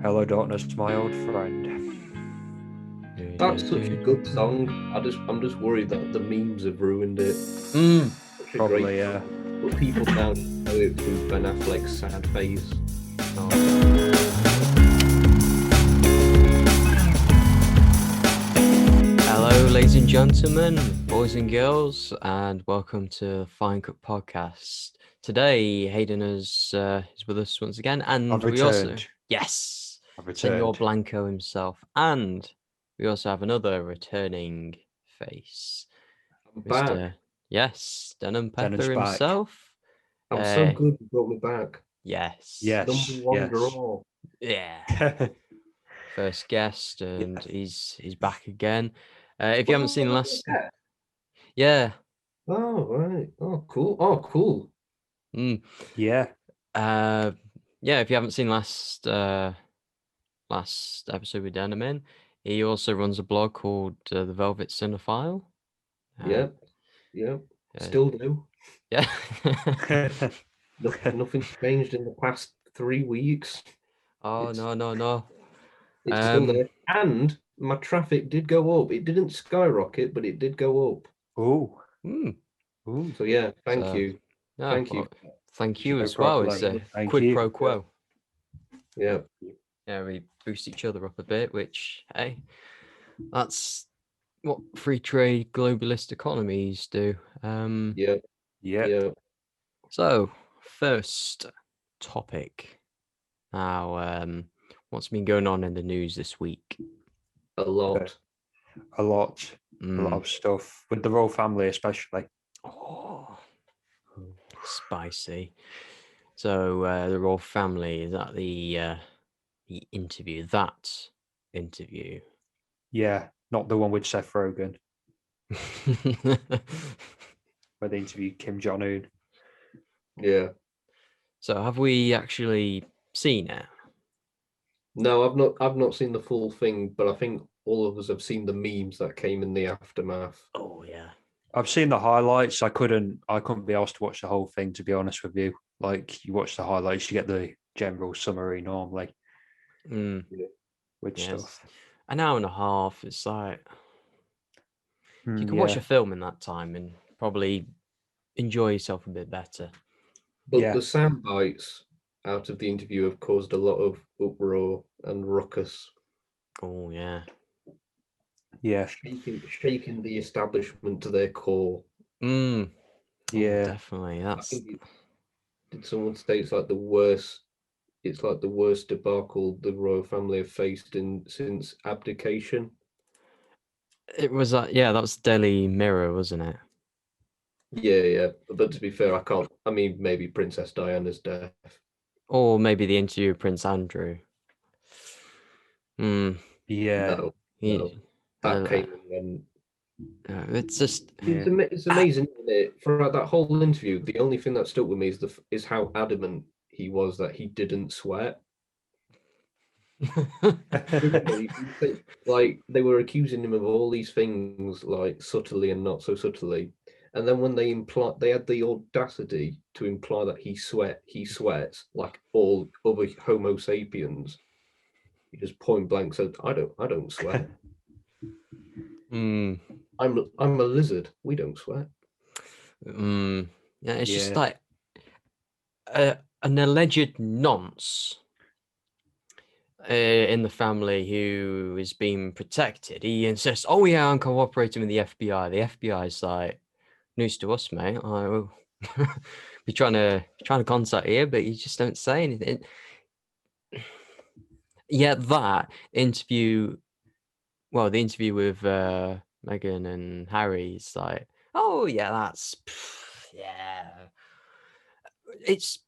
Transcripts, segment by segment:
Hello, darkness, my old friend. That's such a good song. I'm just worried that the memes have ruined it. Such a Probably, great yeah. song. But people now know it through Ben Affleck's sad face. Hello, ladies and gentlemen, boys and girls, and welcome to Fine Cut Podcast. Today, Hayden is with us once again, and I've we also returned. Senor Blanco himself, and we also have another returning face, I'm Mr. back. Denholm Pepper Dennis back. himself. I'm so good you brought me back. Yes. Yes. Number one draw. Yeah. First guest, and he's back again. If you haven't seen last, yeah. Oh right. Oh cool. Oh cool. Yeah. If you haven't seen last episode with Denholm, he also runs a blog called the Velvet Cinephile. Yeah. Still do. Yeah. Nothing's changed in the past 3 weeks. Oh no. It's still there. And my traffic did go up. It didn't skyrocket, but it did go up. Ooh. So yeah, thank you. No, Thank you. Thank you as well. It's a Thank quid you. pro quo. Yeah. Yeah, we boost each other up a bit, which, hey, that's what free trade globalist economies do. Yeah. So, first topic. Now, what's been going on in the news this week? A lot. A lot of stuff with the royal family, especially. Oh, spicy. So the royal family, is that the interview? That interview. Yeah, not the one with Seth Rogen, where they interviewed Kim Jong-un. Yeah. So have we actually seen it? No, I've not seen the full thing, but I think all of us have seen the memes that came in the aftermath. Oh yeah. I've seen the highlights. I couldn't be asked to watch the whole thing, to be honest with you. Like, you watch the highlights, you get the general summary normally with stuff. An hour and a half. It's like you can watch a film in that time and probably enjoy yourself a bit better. But the sound bites out of the interview have caused a lot of uproar and ruckus. Oh yeah. Yeah. Shaking the establishment to their core. Yeah. Oh, definitely. Did someone say it's like the worst debacle the royal family have faced since abdication? It was that was Daily Mirror, wasn't it? Yeah. But to be fair, maybe Princess Diana's death. Or maybe the interview with Prince Andrew. Yeah. No. That came and it's just it's amazing, isn't it? Throughout that whole interview, the only thing that stuck with me is how adamant he was that he didn't sweat. Like, they were accusing him of all these things, like subtly and not so subtly, and then when they had the audacity to imply that he sweats like all other Homo sapiens. He just point blank said, "I don't sweat. I'm a lizard. We don't sweat." Yeah, it's just like an alleged nonce in the family who is being protected. He insists, "Oh yeah, I'm cooperating with the FBI." The FBI is like, "News to us, mate. We're trying to contact you, but you just don't say anything." Yeah, that interview. Well, the interview with Meghan and Harry is like, "Oh yeah, that's yeah." It's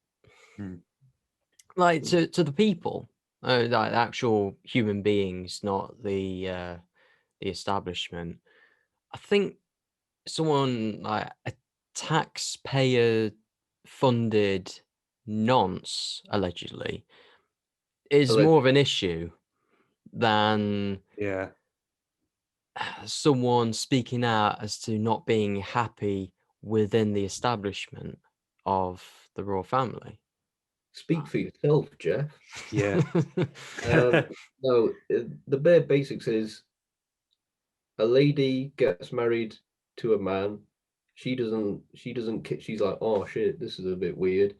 like to the people, like actual human beings, not the establishment. I think someone like a taxpayer funded nonce allegedly is more of an issue than someone speaking out as to not being happy within the establishment of the royal family. Speak for yourself, Jeff. Yeah. No, the bare basics is a lady gets married to a man. She's like, oh shit, this is a bit weird.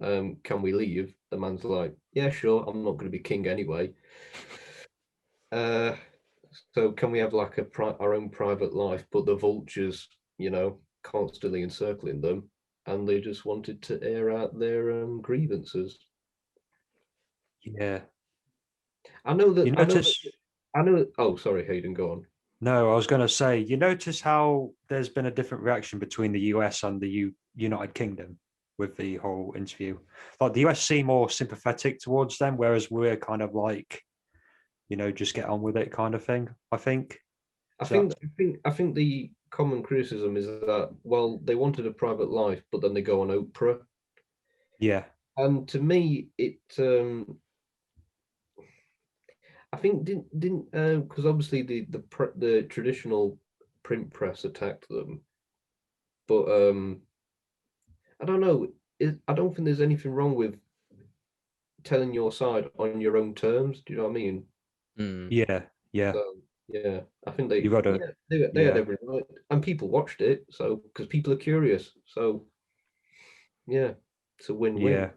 Can we leave? The man's like, yeah, sure. I'm not going to be king anyway. So can we have like our own private life? But the vultures, constantly encircling them, and they just wanted to air out their grievances. Yeah. I know that. You notice? I know. Oh, sorry, Hayden. Go on. No, I was going to say, you notice how there's been a different reaction between the US and the United Kingdom with the whole interview. Like the US seem more sympathetic towards them, whereas we're kind of like, just get on with it kind of thing. I think. I think the common criticism is that, well, they wanted a private life, but then they go on Oprah. Yeah. And to me, I think didn't because obviously the traditional print press attacked them, but I don't know. I don't think there's anything wrong with telling your side on your own terms. Do you know what I mean? Yeah. Yeah. So yeah, I think You got to. they had every right, and people watched it. So because people are curious, so yeah, it's a win-win. Yeah.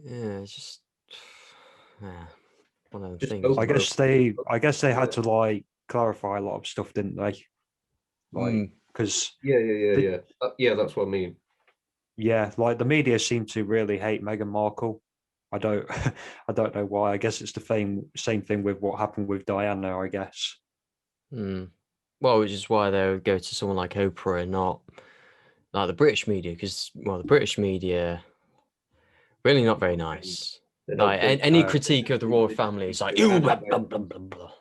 Yeah, it's just one of the Just things. Oprah. I guess they had to like clarify a lot of stuff, didn't they? Like, because yeah. Yeah, that's what I mean. yeah, like the media seem to really hate Meghan Markle. I don't I don't know why. I guess it's the same thing with what happened with Diana, I guess. Well, which is why they would go to someone like Oprah and not like the British media, because the British media really not very nice. Like any critique of the royal family is like blah, blah, blah, blah, blah.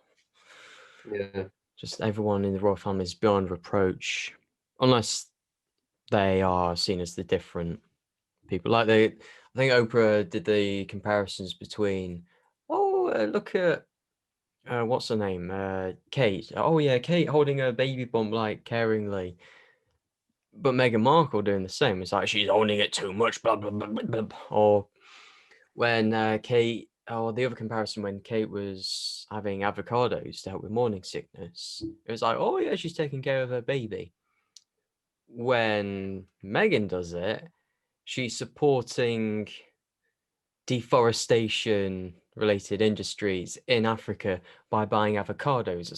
Yeah. Just everyone in the royal family is beyond reproach, unless they are seen as the different people. Like I think Oprah did the comparisons between, look at what's her name, Kate. Oh yeah, Kate holding her baby bump like caringly, but Meghan Markle doing the same. It's like she's holding it too much, blah blah blah blah. Blah. Or when Kate, or the other comparison when Kate was having avocados to help with morning sickness, it was like, oh yeah, she's taking care of her baby. When Meghan does it, she's supporting deforestation related industries in Africa by buying avocados.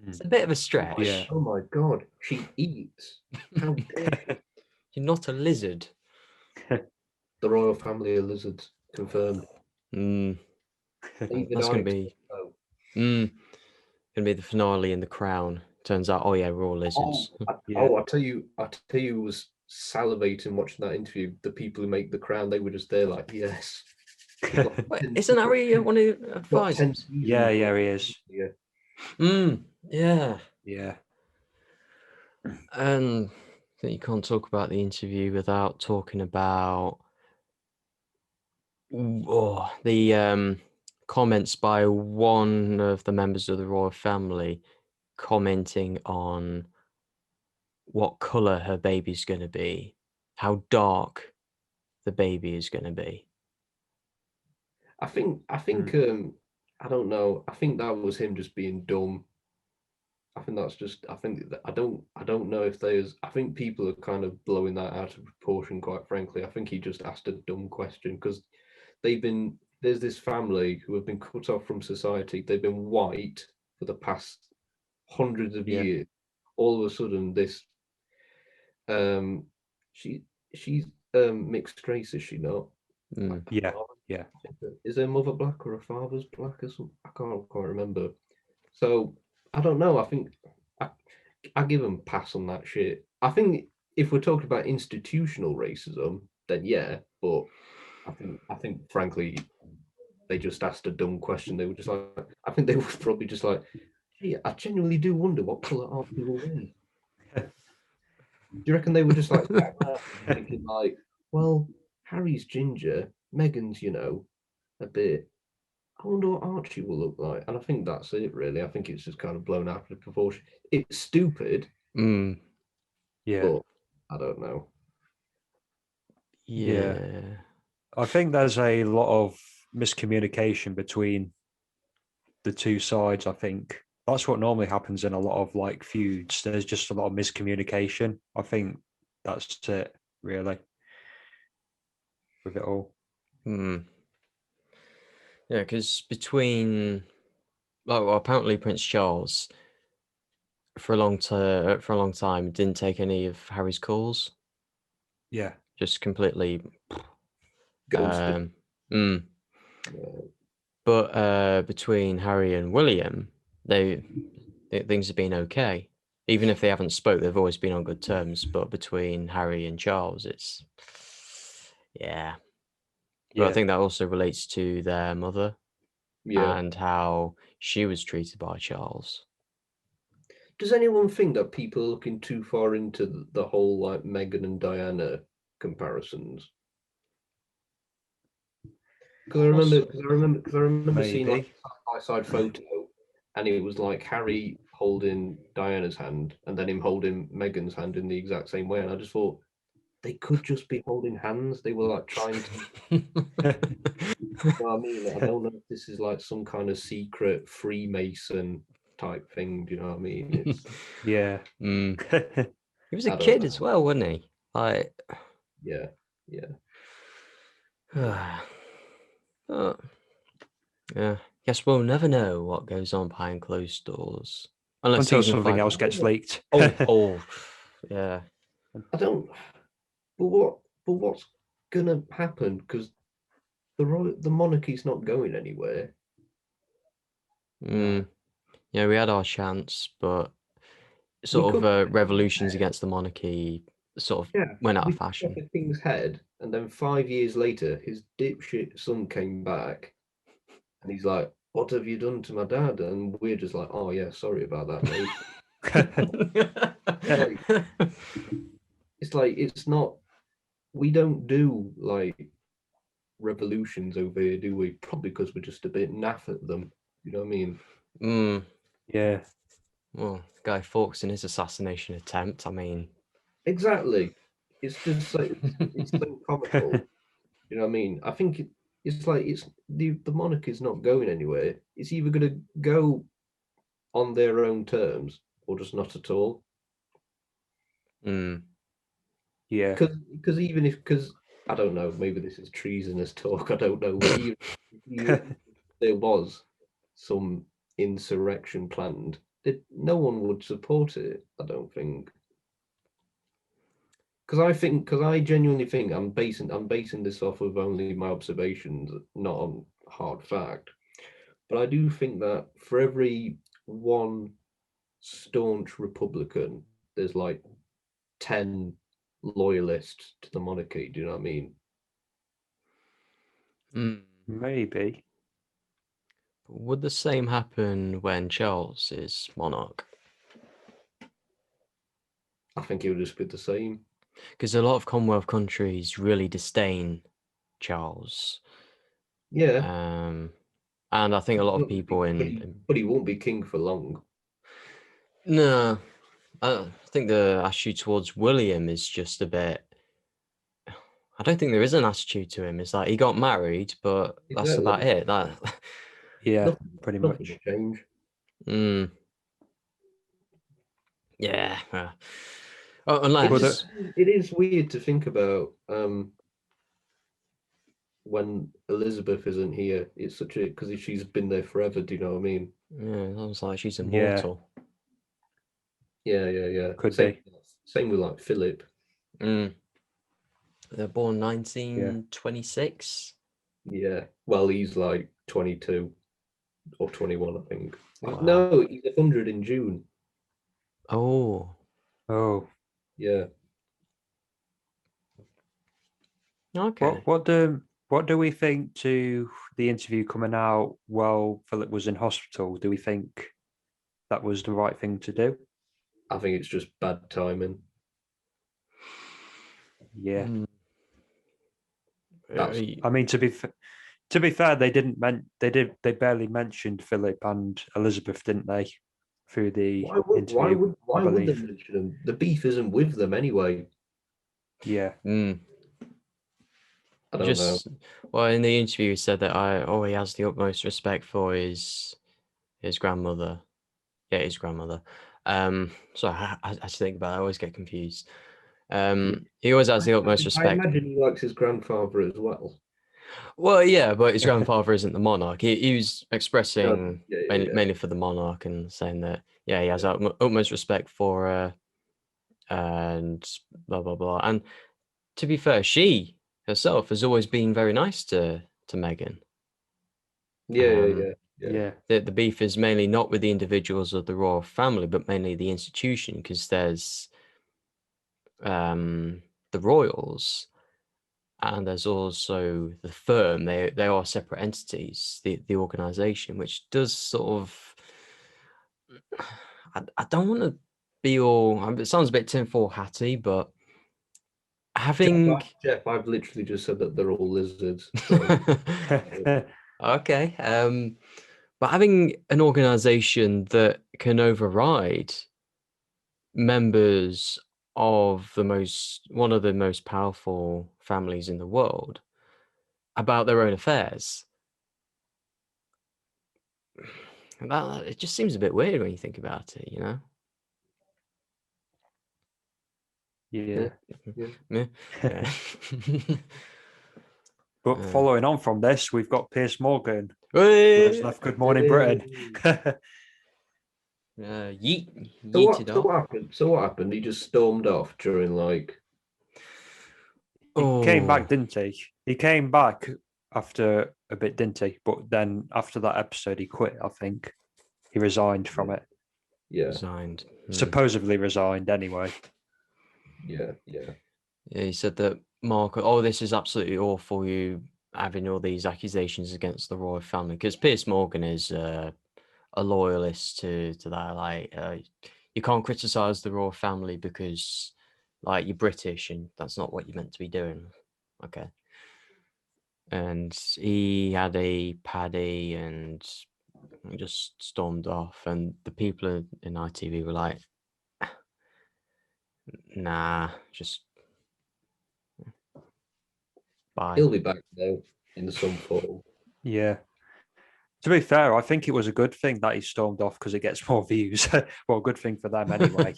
It's a bit of a stretch. Yeah. Oh my God, she eats. How dare she? You're not a lizard. The royal family are lizards, confirmed. That's going to be the finale in The Crown. Turns out, oh yeah, we're all lizards. I tell you, was salivating watching that interview. The people who make The Crown, they were just there like, yes. Wait, isn't Harry one of the advisors? Yeah, he is. Yeah. Yeah. Yeah. And I think you can't talk about the interview without talking about the comments by one of the members of the royal family commenting on what color her baby's going to be, how dark the baby is going to be. I think I don't know. I think that was him just being dumb. I think that's just. I don't know if I think people are kind of blowing that out of proportion. Quite frankly, I think he just asked a dumb question because there's this family who have been cut off from society. They've been white for the past hundreds of years. All of a sudden, this she's mixed race, is she not? Yeah. Is her mother black or her father's black or something? I can't quite remember. So I don't know. I think I give them a pass on that shit. I think if we're talking about institutional racism, then yeah. But I think frankly, they just asked a dumb question. They were just like, I think they were probably just like, hey, I genuinely do wonder what colour are people wearing. Do you reckon they were just like thinking like, well, Harry's ginger, Meghan's, a bit. I wonder what Archie will look like. And I think that's it, really. I think it's just kind of blown out of proportion. It's stupid. Yeah. But I don't know. Yeah. I think there's a lot of miscommunication between the two sides. I think that's what normally happens in a lot of like feuds. There's just a lot of miscommunication. I think that's it, really, with it all. Hmm. Yeah, because between, well, apparently Prince Charles for a long time didn't take any of Harry's calls. Yeah. Just completely. Ghosted. Mm. But between Harry and William, things have been okay. Even if they haven't spoke, they've always been on good terms. But between Harry and Charles, it's yeah. But I think that also relates to their mother Yeah. and how she was treated by Charles. Does anyone think that people are looking too far into the whole like Meghan and Diana comparisons? Because I remember seeing like Maybe. a side-by-side photo, and it was like Harry holding Diana's hand and then him holding Meghan's hand in the exact same way, and I just thought they could just be holding hands. They were like trying to. You know what I mean? I don't know if this is like some kind of secret Freemason type thing. Do you know what I mean? It's Yeah. He was a I don't kid know. as well, wasn't he? Like, Yeah. yeah. Guess we'll never know what goes on behind closed doors. Unless Until season something 5 else gets leaked. Oh, yeah. I don't. But what's gonna happen? Because the monarchy's not going anywhere. Yeah, we had our chance, but We sort could of revolutions against the monarchy sort of went out we of could fashion. get the king's head, and then 5 years later, his dipshit son came back, and he's like, "What have you done to my dad?" And we're just like, "Oh yeah, sorry about that, mate." It's not. We don't do like revolutions over here, do we? Probably because we're just a bit naff at them. You know what I mean? Yeah. Well, Guy Fawkes in his assassination attempt. I mean, Exactly. It's just like it's so comical. You know what I mean? I think it's like it's the monarchy's not going anywhere. It's either going to go on their own terms or just not at all. Yeah. Because even because I don't know, maybe this is treasonous talk. I don't know, but even if there was some insurrection planned, no one would support it. I don't think. Because I genuinely think I'm basing this off of only my observations, not on hard fact. But I do think that for every one staunch Republican, there's like 10 loyalists to the monarchy. Do you know what I mean? Maybe. would the same happen when Charles is monarch? I think it would just be the same. Because a lot of Commonwealth countries really disdain Charles. Yeah. And I think a lot of people But he won't be king for long. No, I think the attitude towards William is just a bit. I don't think there is an attitude to him. It's like he got married, but that's about it. Yeah, pretty much. Nothing will change. Yeah. Unless it is weird to think about when Elizabeth isn't here. It's such a because she's been there forever. Do you know what I mean? Yeah, it sounds like she's immortal. Yeah. Could be. Same with like Philip. They're born 1926. Yeah. Well, he's like 22 or 21, I think. Wow. No, he's 100 in June. Oh. Yeah. Okay. What do we think to the interview coming out while Philip was in hospital? Do we think that was the right thing to do? I think it's just bad timing. Yeah. I mean, to be fair, they barely mentioned Philip and Elizabeth, didn't they? Through the interview. Why would they mention them? The beef isn't with them anyway. Yeah. I don't know. Well, in the interview, he said that he has the utmost respect for his grandmother. Yeah, his grandmother. So I had to think about it. I always get confused. He always has the utmost I respect. imagine he likes his grandfather as well. Well, yeah, but his grandfather isn't the monarch. He was expressing Yeah. mainly for the monarch and saying that, yeah, he has utmost respect for her and blah, blah, blah. And to be fair, she herself has always been very nice to Meghan. Yeah. The beef is mainly not with the individuals of the royal family, but mainly the institution, because there's the royals and there's also the firm. They are separate entities, the organization, which does sort of I don't want to be all, it sounds a bit tinfoil hatty, but having Jeff, I've literally just said that they're all lizards. So. Okay. But having an organization that can override members of one of the most powerful families in the world about their own affairs, it just seems a bit weird when you think about it, you know? Yeah. Yeah. But following on from this, we've got Piers Morgan, who has left Good Morning Britain. Yeeted off. So what happened? He just stormed off during like. He came back, didn't he? He came back after a bit, didn't he? But then after that episode, he quit. I think he resigned from it. Yeah. Resigned. Supposedly resigned anyway. Yeah. Yeah, he said that Mark, this is absolutely awful, you having all these accusations against the royal family, because Piers Morgan is a loyalist to that. Like, you can't criticize the royal family because, like, you're British and that's not what you're meant to be doing. Okay. And he had a paddy and just stormed off, and the people in ITV were like, nah, just bye. He'll be back though in some form. Yeah. To be fair, I think it was a good thing that he stormed off because it gets more views. Well, a good thing for them anyway.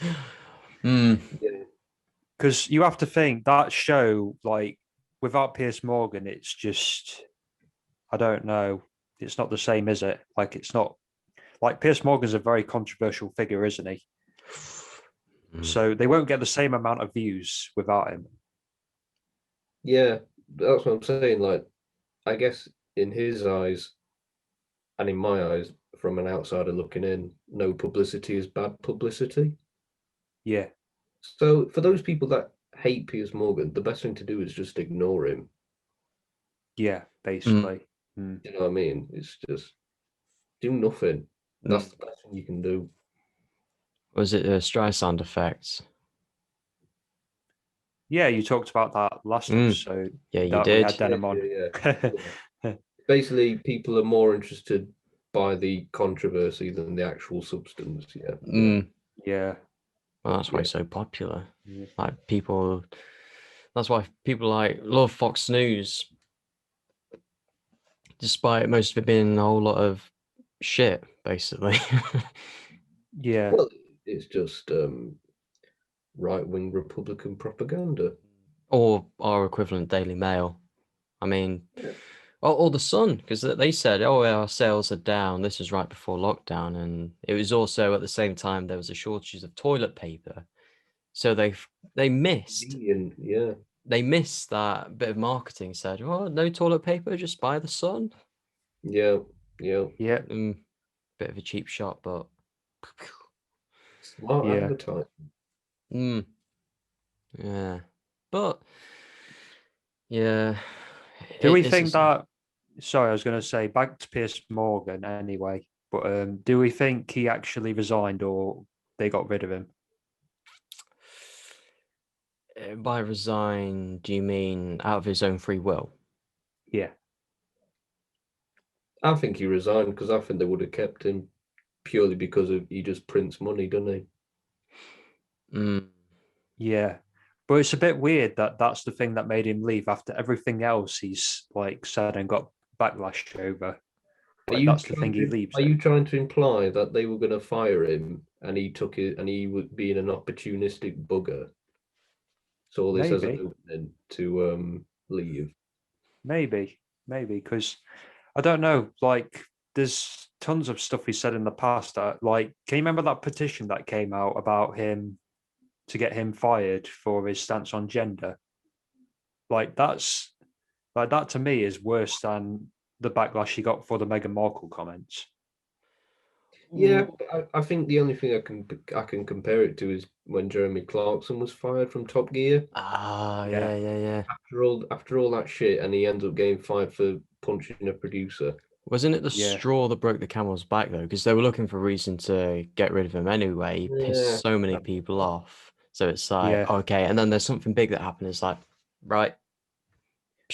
Because you have to think that show, like, without Piers Morgan, it's just, I don't know. It's not the same, is it? Like, it's not, like, Piers Morgan's a very controversial figure, isn't he? So they won't get the same amount of views without him. Yeah, that's what I'm saying. Like, I guess in his eyes and in my eyes, from an outsider looking in, no publicity is bad publicity. Yeah. So for those people that hate Piers Morgan, the best thing to do is just ignore him. Yeah, basically. You know what I mean? It's just do nothing. That's the best thing you can do. Was it a Streisand effect? Yeah, you talked about that last episode. Yeah, you that did. We had Denholm on. Yeah. Basically, people are more interested by the controversy than the actual substance. Yeah. Yeah. Well, that's why he's so popular. Like, that's why people like love Fox News, despite most of it being a whole lot of shit, basically. Yeah. Well, it's just right-wing Republican propaganda. Or our equivalent Daily Mail. I mean, or The Sun, because they said, our sales are down. This was right before lockdown. And it was also at the same time there was a shortage of toilet paper. So they missed. Yeah. They missed that bit of marketing. Said, no toilet paper, just buy The Sun. Yeah. Bit of a cheap shot, but smart advertising. Yeah, but yeah. Do we think that? Sorry, I was going to say back to Piers Morgan anyway. But do we think he actually resigned or they got rid of him? By resign, do you mean out of his own free will? Yeah. I think he resigned because I think they would have kept him purely because he just prints money, doesn't he? Yeah. But it's a bit weird that that's the thing that made him leave after everything else he's like said and got backlash over. Like that's the thing he leaves. Are you trying to imply that they were going to fire him and he took it and he was being an opportunistic bugger? Saw this as an opening to leave. Maybe, because I don't know. Like, there's tons of stuff he said in the past that, like, can you remember that petition that came out about him to get him fired for his stance on gender? Like, that to me is worse than the backlash he got for the Meghan Markle comments. Yeah, I think the only thing I can compare it to is when Jeremy Clarkson was fired from Top Gear. Yeah. After all that shit, and he ends up getting fired for punching a producer. Wasn't it the straw that broke the camel's back though? Because they were looking for a reason to get rid of him anyway. He pissed so many people off. So it's like, okay, and then there's something big that happened. It's like, right.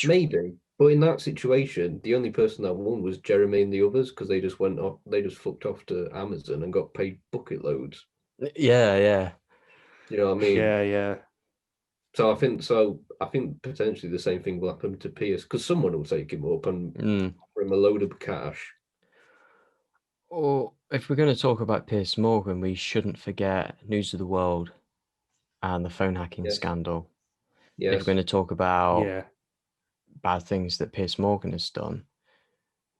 Maybe. But in that situation, the only person that won was Jeremy and the others because they just went off, they just fucked off to Amazon and got paid bucket loads. Yeah. You know what I mean? Yeah. So I think potentially the same thing will happen to Piers because someone will take him up and offer him a load of cash. Or if we're going to talk about Piers Morgan, we shouldn't forget News of the World and the phone hacking scandal. Yes. If we're going to talk about bad things that Piers Morgan has done.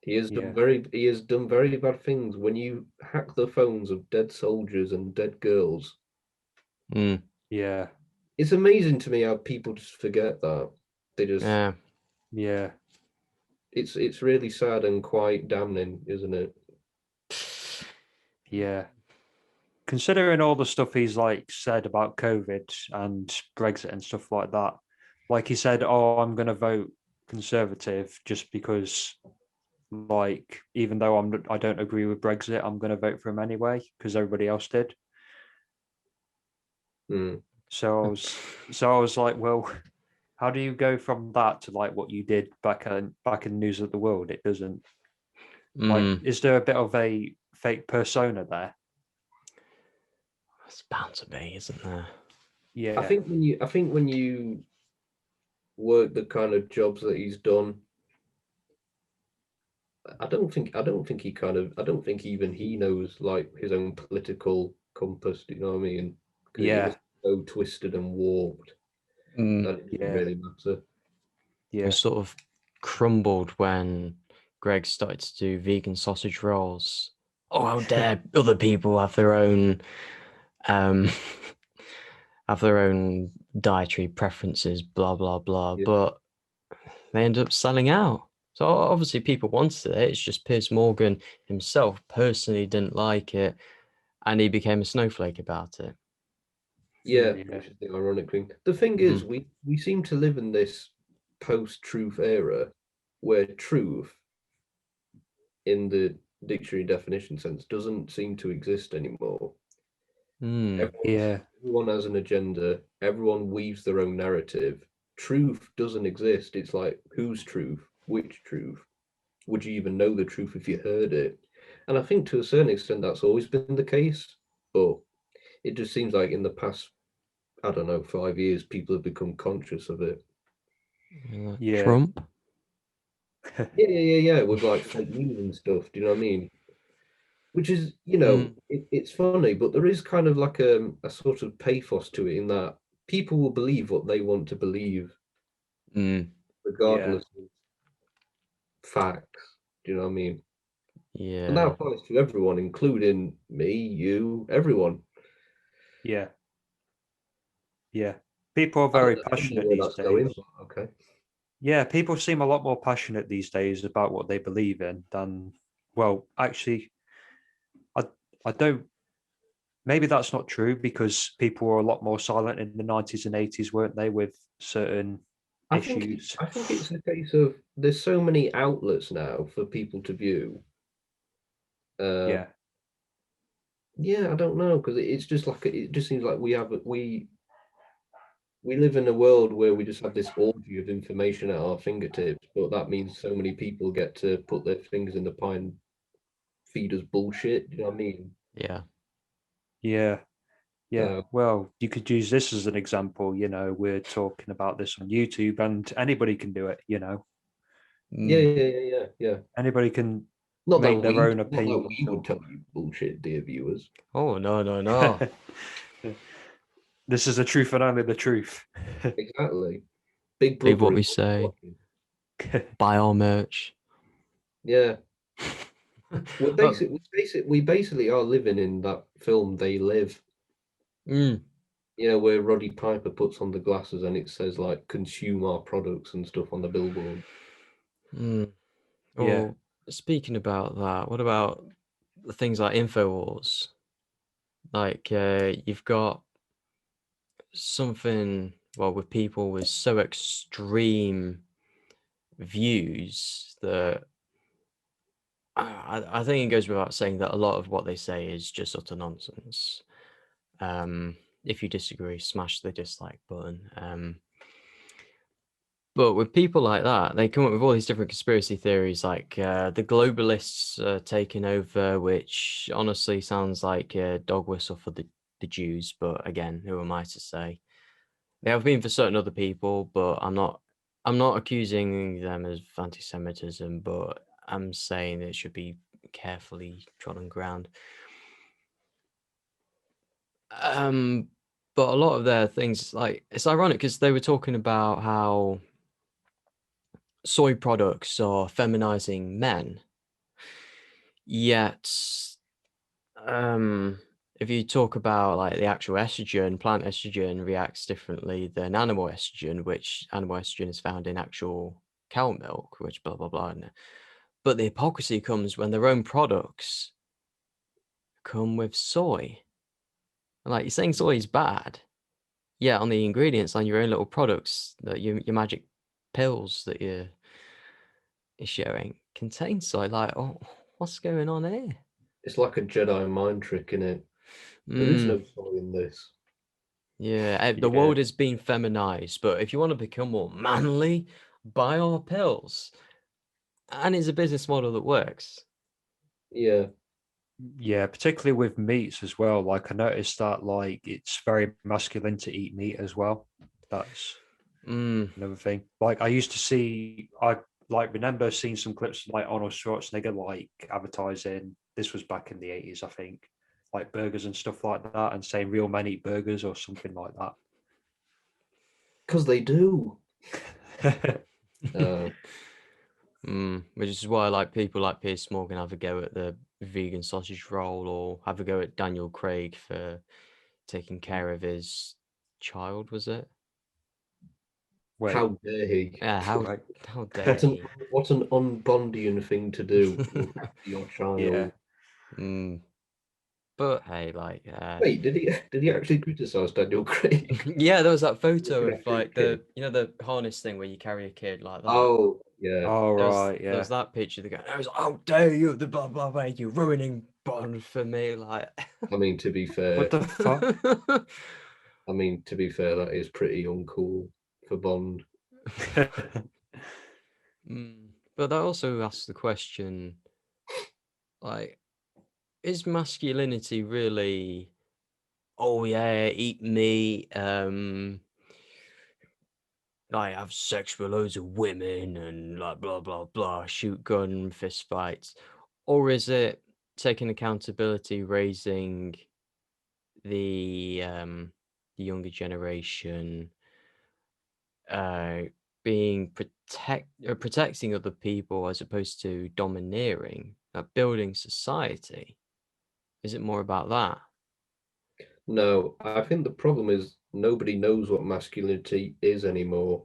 He has done very bad things. When you hack the phones of dead soldiers and dead girls. Yeah. It's amazing to me how people just forget that. They just Yeah. It's really sad and quite damning, isn't it? Yeah. Considering all the stuff he's like said about COVID and Brexit and stuff like that, like he said, "Oh, I'm going to vote Conservative just because, like, even though I don't agree with Brexit, I'm going to vote for him anyway because everybody else did." So I was like, well, how do you go from that to like what you did back in News of the World? It doesn't. Like, is there a bit of a fake persona there? It's bound to be, isn't there? Yeah. I think when you work the kind of jobs that he's done, I don't think even he knows like his own political compass. Do you know what I mean? It was so twisted and warped that it didn't really matter. It was sort of crumbled when Greg started to do vegan sausage rolls. Oh, how dare other people have their own dietary preferences, blah blah blah. But they ended up selling out. So obviously people wanted it. It's just Piers Morgan himself personally didn't like it, and he became a snowflake about it. Yeah, which is the ironic thing. The thing is, we seem to live in this post-truth era where truth, in the dictionary definition sense, doesn't seem to exist anymore. Everyone has an agenda. Everyone weaves their own narrative. Truth doesn't exist. It's like, whose truth? Which truth? Would you even know the truth if you heard it? And I think to a certain extent that's always been the case, but it just seems like in the past, I don't know, 5 years, people have become conscious of it. Trump. Yeah, with like fake news and stuff. Do you know what I mean? Which is, it's funny, but there is kind of like a sort of pathos to it in that people will believe what they want to believe, regardless of facts. Do you know what I mean? Yeah. And that applies to everyone, including me, you, everyone. Yeah. People are very passionate these days. Okay. Yeah, people seem a lot more passionate these days about what they believe in than, well, actually, I don't. Maybe that's not true because people were a lot more silent in the 90s and 80s, weren't they, with certain issues? I think it's a case of there's so many outlets now for people to view. Yeah, I don't know, because it's just like it just seems like we live in a world where we just have this orgy of information at our fingertips, but that means so many people get to put their fingers in the pie and feed us bullshit. Do you know what I mean? Yeah. Yeah. Yeah, well, you could use this as an example. We're talking about this on YouTube, and anybody can do it. Yeah. Anybody can Not that make their own not opinion. that we would tell you bullshit, dear viewers. Oh no. This is the truth and only the truth. Exactly. Big Believe what Brother we is say. watching. Buy our merch. Yeah. Oh, We basically are living in that film They Live. Where Roddy Piper puts on the glasses and it says like consume our products and stuff on the billboard. Yeah. Yeah. Speaking about that, what about things like InfoWars? Like you've got something, well, with people with so extreme views that I think it goes without saying that a lot of what they say is just utter nonsense. If you disagree, smash the dislike button. But with people like that, they come up with all these different conspiracy theories, like the globalists taking over, which honestly sounds like a dog whistle for the Jews. But again, who am I to say? They have been for certain other people, but I'm not accusing them of anti-Semitism, but I'm saying it should be carefully trodden ground. But a lot of their things, like, it's ironic because they were talking about how soy products are feminizing men, yet if you talk about like the actual estrogen, plant estrogen reacts differently than animal estrogen, which animal estrogen is found in actual cow milk, which blah blah blah. But the hypocrisy comes when their own products come with soy. Like, you're saying soy is bad, yeah, on the ingredients on your own little products, that your magic pills that you're sharing contain soy. Like, oh, what's going on here? It's like a Jedi mind trick, innit? There is no soy in this. Yeah, the world is being feminized, but if you want to become more manly, buy our pills. And it's a business model that works. Yeah. Yeah, particularly with meats as well. Like, I noticed that like it's very masculine to eat meat as well. That's another thing. Like, I remember seeing some clips of like Arnold Schwarzenegger like advertising. This was back in the 80s, I think, like burgers and stuff like that, and saying real men eat burgers or something like that. Because they do. Which is why, like, people like Piers Morgan have a go at the vegan sausage roll, or have a go at Daniel Craig for taking care of his child, was it? Wait, how dare he? Yeah, how dare he? What an un-Bondian thing to do. Look after your child. Yeah. But hey, like, wait, did he actually criticize Daniel Craig? Yeah, there was that photo of like the harness thing where you carry a kid like that. Oh yeah. Oh right, yeah. There's that picture. They go, "I was, how dare you, the blah blah blah, you ruining Bond for me." Like, I mean, to be fair, what the fuck? I mean, to be fair, that is pretty uncool for Bond. But that also asks the question, like, is masculinity really, oh yeah, eat meat, like have sex with loads of women and like blah blah blah, shoot gun, fist fights, or is it taking accountability, raising the younger generation, being protecting other people as opposed to domineering, building society? Is it more about that? No, I think the problem is nobody knows what masculinity is anymore.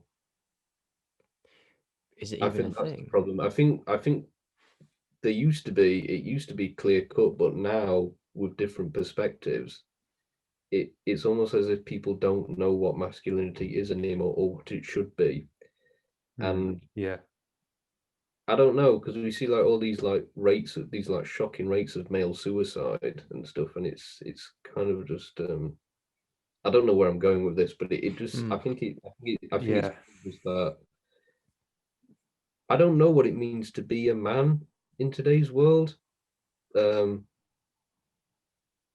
Is it I even a think that's the thing? problem. I think it used to be clear cut, but now with different perspectives, it's almost as if people don't know what masculinity is anymore or what it should be. And yeah, I don't know, because we see like all these like rates of these like shocking rates of male suicide and stuff, and it's kind of just I don't know where I'm going with this, but it just I think it's just that I don't know what it means to be a man in today's world.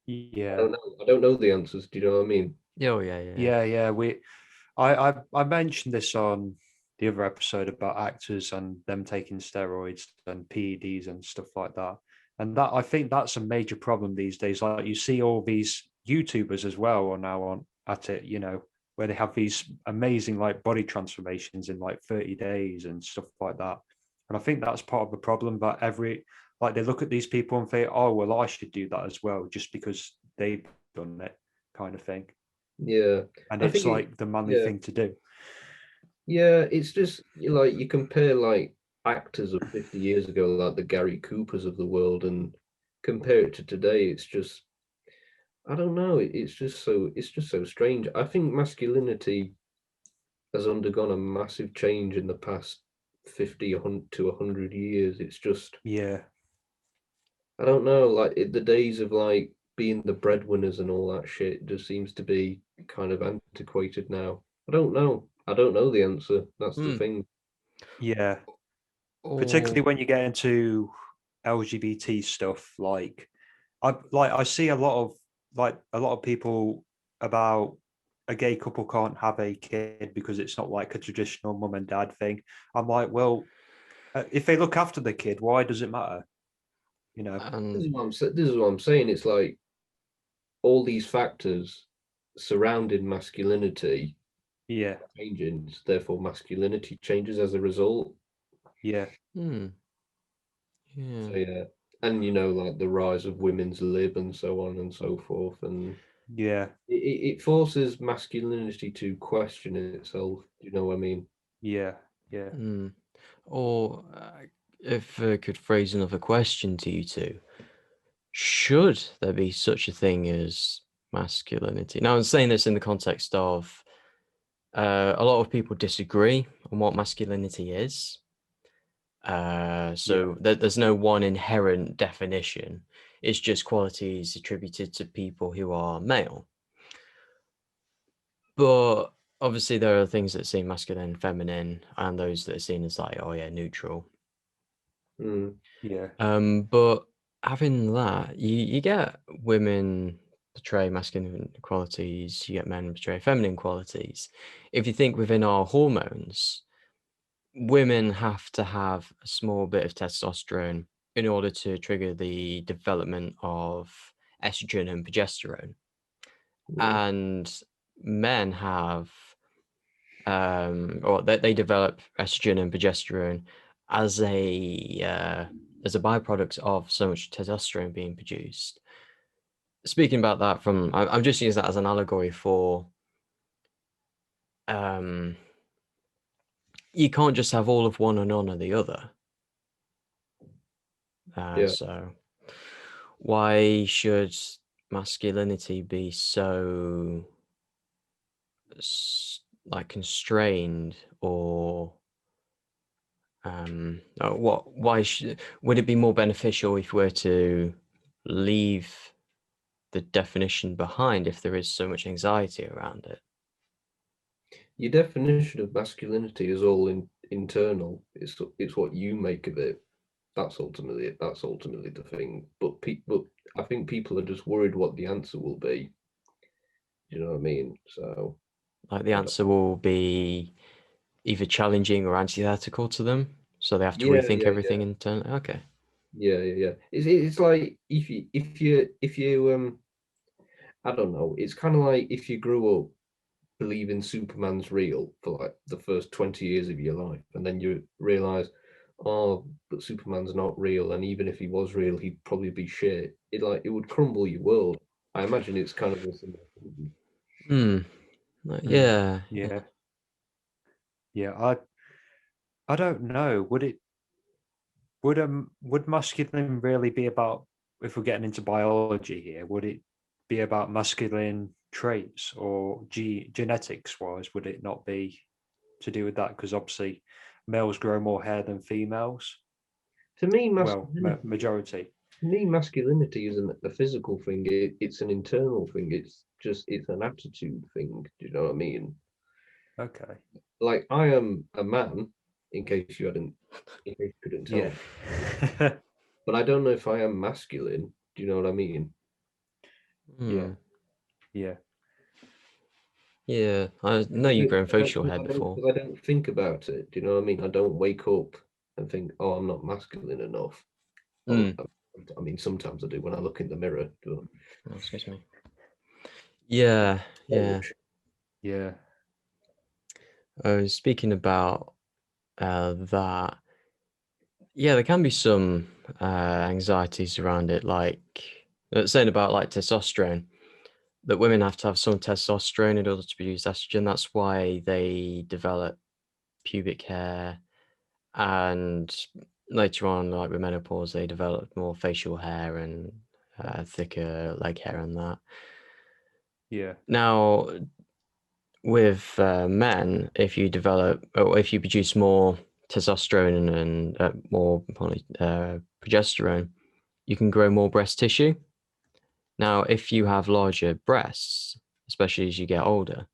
Yeah. I don't know the answers. Do you know what I mean? Oh yeah. Yeah. I mentioned this on the other episode about actors and them taking steroids and PEDs and stuff like that. And that I think that's a major problem these days. Like you see all these YouTubers as well are now on at it, where they have these amazing like body transformations in like 30 days and stuff like that. And I think that's part of the problem that they look at these people and think, oh well, I should do that as well, just because they've done it, kind of thing. Yeah, And I it's think like the manly yeah, thing to do. yeah. It's just like you compare like actors of 50 years ago, like the Gary Coopers of the world, and compare it to today. It's just I don't know. It's just so strange. I think masculinity has undergone a massive change in the past 50 to 100 years. It's just Yeah, I don't know, like the days of like being the breadwinners and all that shit just seems to be kind of antiquated now. I don't know. I don't know the answer. That's the Hmm. thing. yeah. Particularly Or when you get into LGBT stuff, I see a lot of people about a gay couple can't have a kid because it's not like a traditional mum and dad thing. I'm like, well, if they look after the kid, why does it matter? You know? and This is what I'm saying. It's like all these factors surrounding masculinity Yeah, changing, therefore masculinity changes as a result. yeah, hmm, yeah. So yeah. And you know, like the rise of women's lib and so on and so forth. And yeah, it forces masculinity to question itself. Do you know what I mean? yeah, yeah. Hmm. Or if I could phrase another question to you two, should there be such a thing as masculinity? Now, I'm saying this in the context of a lot of people disagree on what masculinity is. Yeah. So there's no one inherent definition. It's just qualities attributed to people who are male. But obviously, there are things that seem masculine and feminine, and those that are seen as like, oh yeah, neutral. Mm. Yeah, But having that, you get women portray masculine qualities, you get men portray feminine qualities. If you think within our hormones, women have to have a small bit of testosterone in order to trigger the development of estrogen and progesterone. Mm. And men have or they develop estrogen and progesterone as a byproduct of so much testosterone being produced. Speaking about that I'm just using that as an allegory for um, you can't just have all of one and none of the other. Yeah. So why should masculinity be so like constrained or would it be more beneficial if we were to leave the definition behind if there is so much anxiety around it? Your definition of masculinity is all internal. It's what you make of it. That's ultimately it. That's ultimately the thing. But I think people are just worried what the answer will be. Do you know what I mean? So Like the answer will be either challenging or antithetical to them, so they have to yeah, rethink yeah, everything internally. Okay. yeah. It's like if you I don't know. It's kind of like if you grew up believing Superman's real for like the first 20 years of your life, and then you realize, oh, but Superman's not real, and even if he was real, he'd probably be shit. It would crumble your world. I imagine it's kind of a similar thing. Hmm. mm, Yeah. yeah, yeah. I don't know. Would masculine really be about, if we're getting into biology here, would it be about masculine traits or genetics wise? Would it not be to do with that? Because obviously males grow more hair than females. To me, Well, masculinity. majority. To me, masculinity isn't a physical thing. It's an internal thing. It's an attitude thing. Do you know what I mean? Okay. Like I am a man, in case you couldn't Yeah. tell, but I don't know if I am masculine. Do you know what I mean? Yeah. Hmm. Yeah. Yeah, I know you've grown facial hair before. I don't think about it. Do you know what I mean? I don't wake up and think, "Oh, I'm not masculine enough." Mm. I mean, sometimes I do when I look in the mirror. Oh, excuse me. Yeah, yeah. Yeah. Speaking about that, yeah, there can be some anxieties around it, like saying about like testosterone, that women have to have some testosterone in order to produce estrogen. That's why they develop pubic hair, and later on, like with menopause, they develop more facial hair and thicker leg hair and that. Yeah. Now, with men, if you develop or if you produce more testosterone and more progesterone, you can grow more breast tissue. Now, if you have larger breasts, especially as you get older,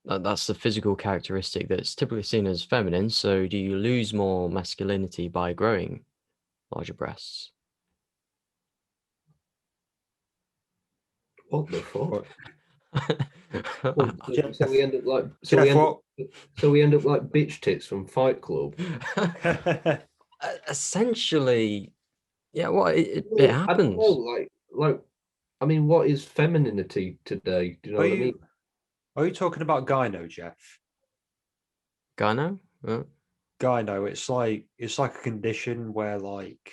that's the physical characteristic that's typically seen as feminine. So, do you lose more masculinity by growing larger breasts? What the fuck? Jeff, So we end up like Jeff, what? so we end up like bitch tits from Fight Club. Essentially, yeah. What it I don't happens. know, like I mean, what is femininity today? Do you know what I mean? Are you talking about gyno, Jeff? Gyno? Gyno, it's like a condition where like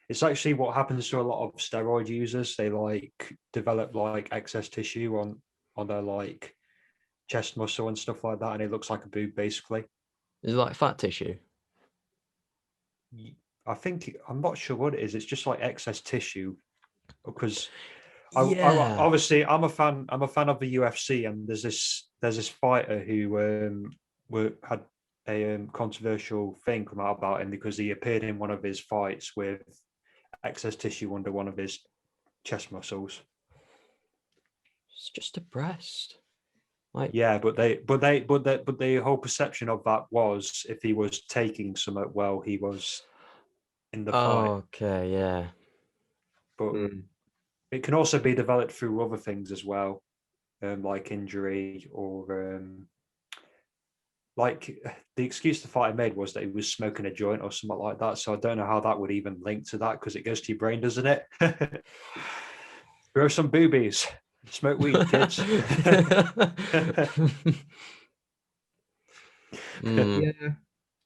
it's actually what happens to a lot of steroid users. They like develop like excess tissue on their like chest muscle and stuff like that, and it looks like a boob basically. Is it like fat tissue? I think I'm not sure what it is. It's just like excess tissue because Yeah. obviously I'm a fan of the UFC, and there's this fighter who had a controversial thing come out about him because he appeared in one of his fights with excess tissue under one of his chest muscles. It's just a breast. Like, Yeah, but the whole perception of that was if he was taking something while he was in the fight. okay, yeah. But it can also be developed through other things as well, like injury or like the excuse the fighter made was that he was smoking a joint or something like that. So I don't know how that would even link to that because it goes to your brain, doesn't it? Grow some boobies, smoke weed, kids.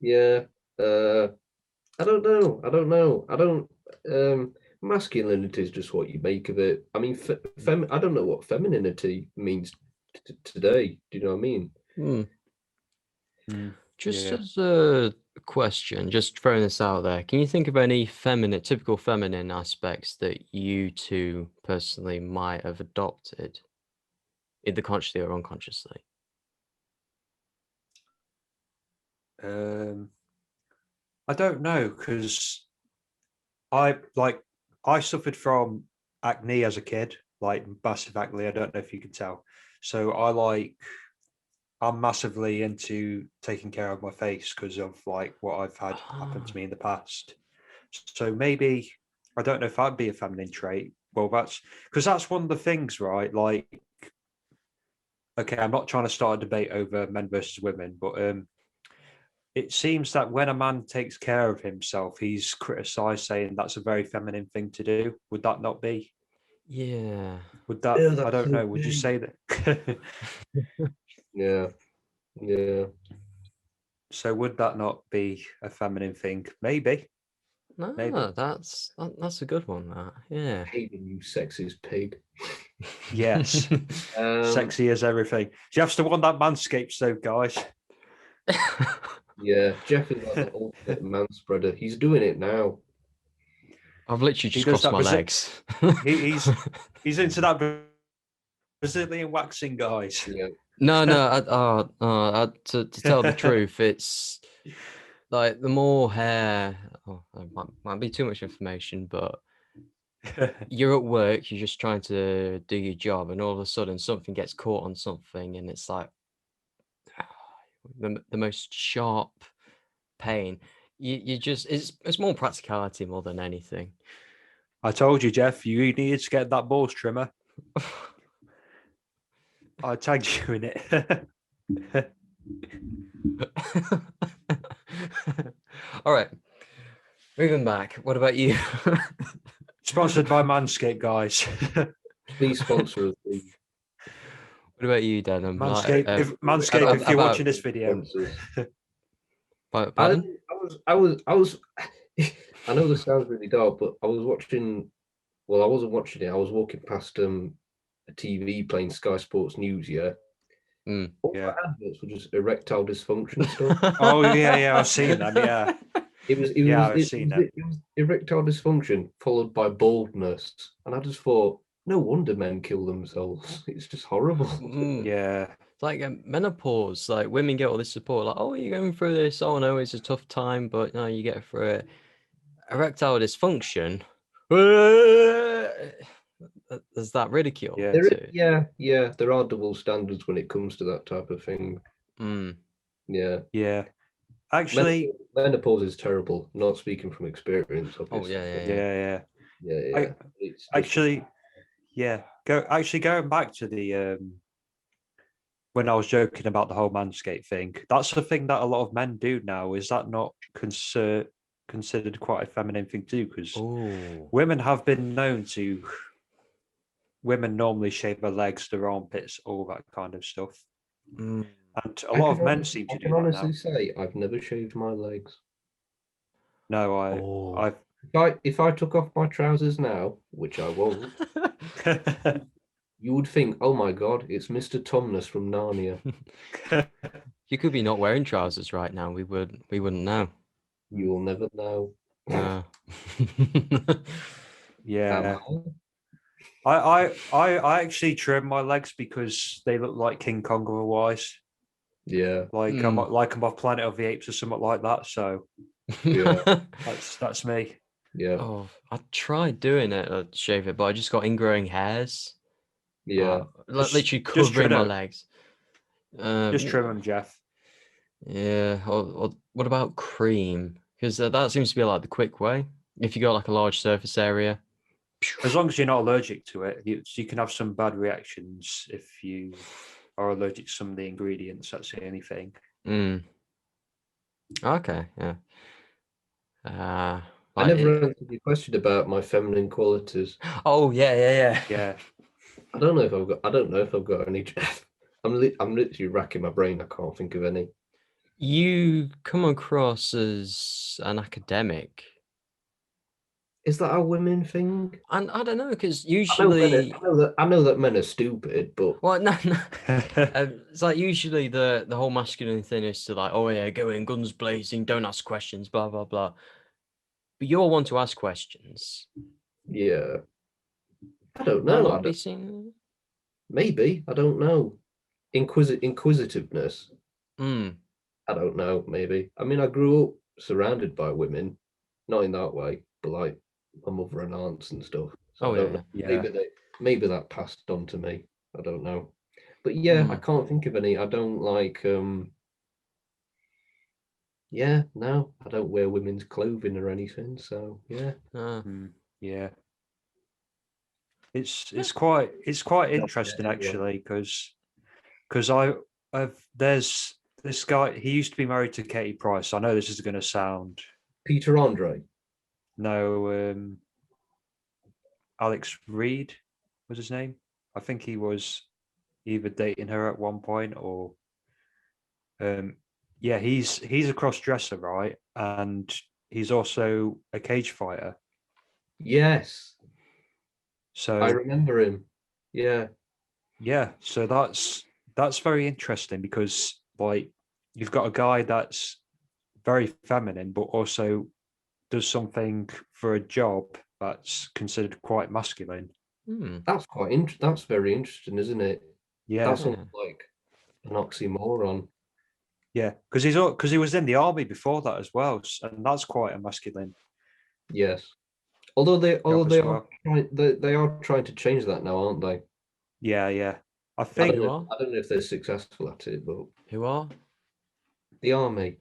Yeah. I don't know. Masculinity is just what you make of it. I mean, I don't know what femininity means today. Do you know what I mean? Just as a question, just throwing this out there, can you think of any typical feminine aspects that you two personally might have adopted, either consciously or unconsciously? I don't know because I suffered from acne as a kid, like massive acne. I don't know if you can tell. So I'm massively into taking care of my face because of like what I've had happen to me in the past. So maybe I don't know if that'd be a feminine trait. Well, that's one of the things, right? Like, okay, I'm not trying to start a debate over men versus women, but it seems that when a man takes care of himself, he's criticized saying that's a very feminine thing to do. Would that not be? Yeah. Would that? Yeah, I don't know. Would you say that? Yeah. So would that not be a feminine thing? Maybe. No, Maybe. that's a good one. That, yeah. Hayden, you sexist pig. Yes. Sexy as everything. Jeff's the one that manscapes, though, guys. Yeah, Jeff is like the ultimate man spreader. He's doing it now. I've literally just crossed my legs. He's into that Brazilian waxing, guys. Yeah. No, to tell the truth, it's like the more hair. Oh, it might be too much information, but you're at work, you're just trying to do your job, and all of a sudden something gets caught on something, and it's like the most sharp pain. You just it's more practicality more than anything. I told you, Jeff, you needed to get that balls trimmer. I tagged you in it. All right. Moving back. What about you? Sponsored by Manscaped, guys. Please sponsor us. Please. What about you, Denham? Manscaped, about- if you're about- watching this video. Sponsors. Pardon? I was. I know this sounds really dark, but I was watching. Well, I wasn't watching it. I was walking past a TV playing Sky Sports News. Yeah. Mm. All Yeah. the adverts were just erectile dysfunction stuff. Oh yeah, I've seen them. Yeah, I've seen them. It was erectile dysfunction followed by baldness, and I just thought, no wonder men kill themselves. It's just horrible. Mm. Yeah, It's like menopause. Like women get all this support. Like, oh, you're going through this. Oh no, it's a tough time, but no, you get through it. Erectile dysfunction. There's that ridicule. Yeah. Yeah. There are double standards when it comes to that type of thing. Mm. Yeah. yeah. Actually, menopause is terrible. Not speaking from experience. Oh Obviously. yeah. Yeah. It's just- Actually, yeah. Going back to the when I was joking about the whole Manscaped thing, that's the thing that a lot of men do now. Is that not considered quite a feminine thing too? Because women have been known to. Women normally shave their legs, their armpits, all that kind of stuff. Mm. And a lot of men seem to do I can that honestly now. say I've never shaved my legs. No, If I took off my trousers now, which I won't, you would think, oh my god, it's Mr. Tumnus from Narnia. You could be not wearing trousers right now. We wouldn't know. You will never know. Yeah. I actually trim my legs because they look like King Kong otherwise. Yeah. Like I'm off Planet of the Apes or something like that. So Yeah. that's me. Yeah. Oh, I tried doing it, shave it, but I just got ingrowing hairs. Yeah. Literally covering my legs. Just trim them, Jeff. Yeah. Or what about cream? Because that seems to be like the quick way. If you got like a large surface area. As long as you're not allergic to it, you can have some bad reactions if you are allergic to some of the ingredients. That's the only thing. Okay, yeah. I never answered your question about my feminine qualities. Oh yeah. I don't know if I've got any. I'm literally racking my brain. I can't think of any. You come across as an academic. Is that a women thing? And I don't know, because usually I know that men are stupid, but no. It's like usually the whole masculine thing is to like, oh yeah, go in guns blazing, don't ask questions, blah blah blah. But you're one to ask questions. Yeah, I don't know. Maybe I don't know. Inquisitiveness. I don't know. Maybe. I mean, I grew up surrounded by women, not in that way, but like my mother and aunts and stuff. So I don't know. Yeah. Maybe that passed on to me. I don't know. But yeah, I can't think of any. I don't like. Yeah, no, I don't wear women's clothing or anything. So yeah. Yeah. It's quite interesting actually because there's this guy. He used to be married to Katie Price. I know this is going to sound Peter Andre. No, Alex Reed was his name. I think he was either dating her at one point or yeah, he's a cross-dresser, right? And he's also a cage fighter. Yes. So I remember him. Yeah. Yeah, so that's very interesting because like you've got a guy that's very feminine but also does something for a job that's considered quite masculine. That's that's very interesting, isn't it? Yeah. That's almost like an oxymoron. Yeah, because he was in the army before that as well, and that's quite a masculine. Yes, although they are trying to change that now, aren't they? Yeah. I don't know if they're successful at it, but who are the army?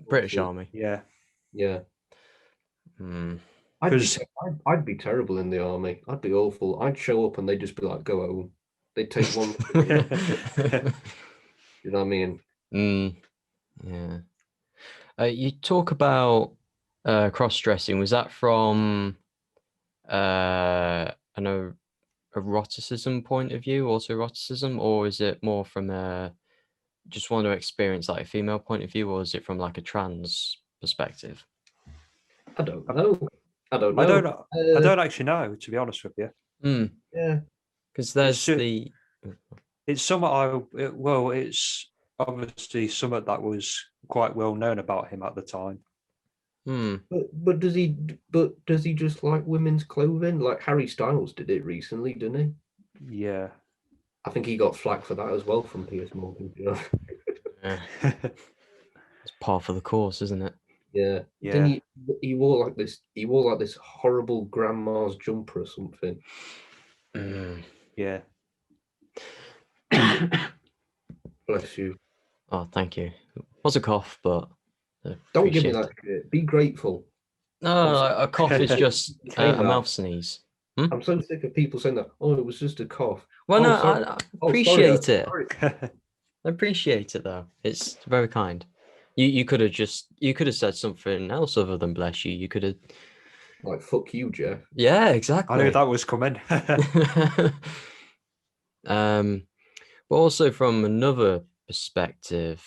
British Army. Yeah. Yeah. Because I'd be terrible in the army. I'd be awful. I'd show up and they'd just be like, "Go home." They'd take one. You know what I mean? Yeah. You talk about cross-dressing. Was that from an eroticism point of view, autoeroticism, or is it more from just want to experience like a female point of view, or is it from like a trans perspective? I don't know. I don't I know. don't actually know, to be honest with you. Yeah. Because there's it's somewhat it's obviously somewhat that was quite well known about him at the time. But does he just like women's clothing? Like Harry Styles did it recently, didn't he? Yeah. I think he got flack for that as well from Piers Morgan. You know? Yeah. It's par for the course, isn't it? Yeah. Then he wore like this. He wore like this horrible grandma's jumper or something. Yeah. Bless you. Oh, thank you. It was a cough, but Don't give me that shit. Be grateful. No, a cough is just a mouth sneeze. I'm so sick of people saying that. Oh, it was just a cough. Well, no, I appreciate it. I appreciate it though. It's very kind. You could have said something else other than bless you. You could have like fuck you, Jeff. Yeah, exactly. I knew that was coming. But also from another perspective,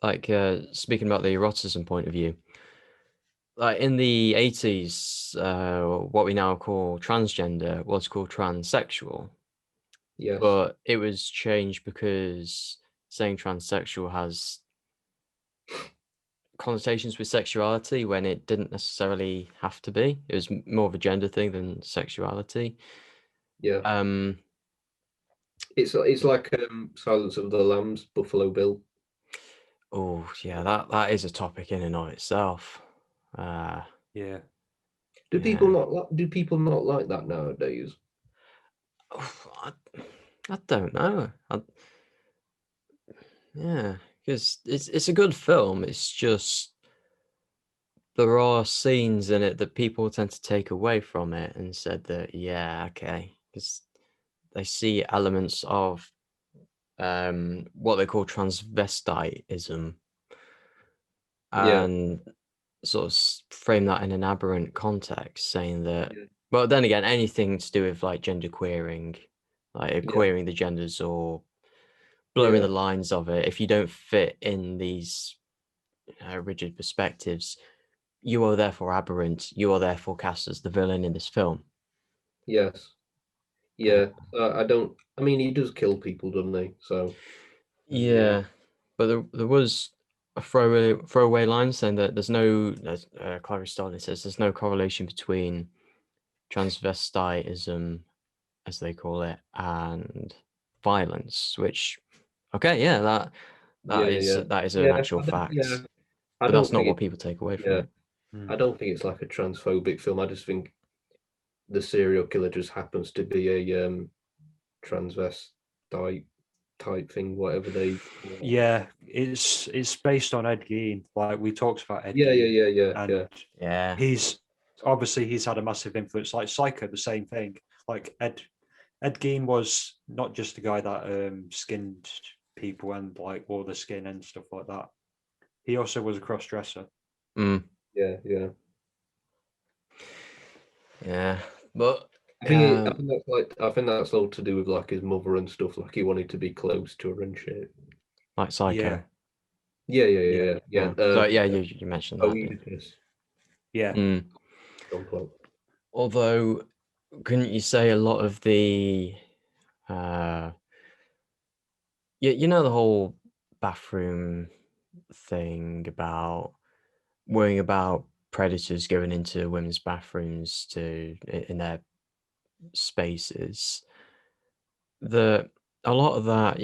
like speaking about the eroticism point of view, like in the 80s, what we now call transgender was called transsexual. Yes. But it was changed because saying transsexual has connotations with sexuality when it didn't necessarily have to be. It was more of a gender thing than sexuality. Yeah. It's like Silence of the Lambs, Buffalo Bill. Oh yeah, that is a topic in and of itself. Yeah. Do people not like that nowadays? I don't know. Yeah, because it's a good film. It's just there are scenes in it that people tend to take away from it and said that okay, because they see elements of what they call transvestitism and sort of frame that in an aberrant context, saying that well, then again, anything to do with like gender queering, like queering the genders or blurring the lines of it, if you don't fit in these rigid perspectives, you are therefore aberrant, you are therefore cast as the villain in this film. Yes. I mean, he does kill people, doesn't he? So but there was a throwaway line saying that there's no Clarice Starling says there's no correlation between transvestitism, as they call it, and violence, which that is an actual fact. But that's not what people take away from it. I don't think it's like a transphobic film. I just think the serial killer just happens to be a transvestite type thing, whatever they call it. Yeah, it's based on Ed Gein. Like we talked about Ed Gein. Yeah. He's had a massive influence. Like Psycho, the same thing. Like Ed Gein was not just a guy that skinned people and like wore the skin and stuff like that. He also was a cross-dresser. Yeah. But I think that's all to do with like his mother and stuff. Like he wanted to be close to her and shit. Like Psycho. Yeah. So you mentioned that. Yeah. Although, couldn't you say a lot of the, you know, the whole bathroom thing about worrying about predators going into women's bathrooms in their spaces. A lot of that.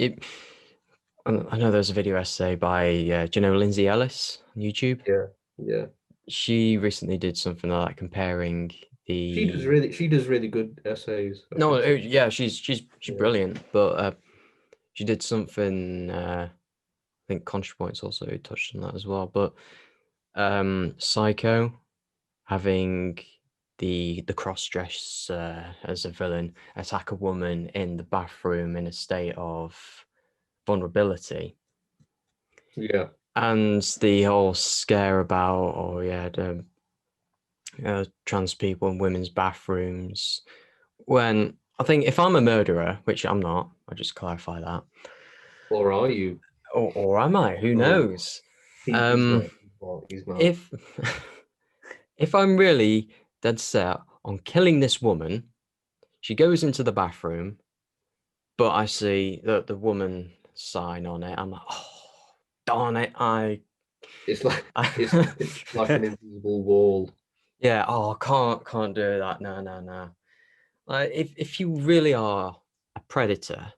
I know there's a video essay by do you know Lindsay Ellis on YouTube? Yeah. She recently did something like that, comparing the. She does really good essays. She's brilliant, but she did something. I think ContraPoints also touched on that as well, but Psycho having the cross-dress as a villain attack a woman in the bathroom in a state of vulnerability. Yeah. And the whole scare about, trans people in women's bathrooms. When I think if I'm a murderer, which I'm not, I'll just clarify that. Or are you? Or am I? Who Oh, knows? He's not. He's not. If if I'm really dead set on killing this woman, she goes into the bathroom, but I see the woman sign on it. I'm like, oh, darn it! It's like it's like an invisible wall. Yeah. Oh, can't do that. No. Like if you really are a predator,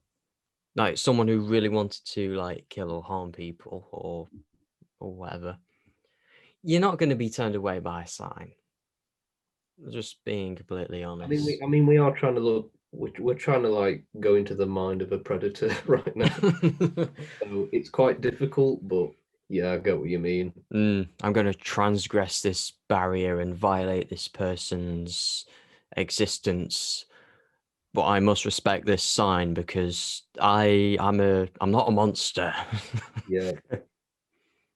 like someone who really wanted to like kill or harm people or whatever, you're not going to be turned away by a sign. Just being completely honest. I mean, we are trying to look. We're trying to like go into the mind of a predator right now. So it's quite difficult, but yeah, I get what you mean. I'm going to transgress this barrier and violate this person's existence, but I must respect this sign because I'm not a monster. Yeah.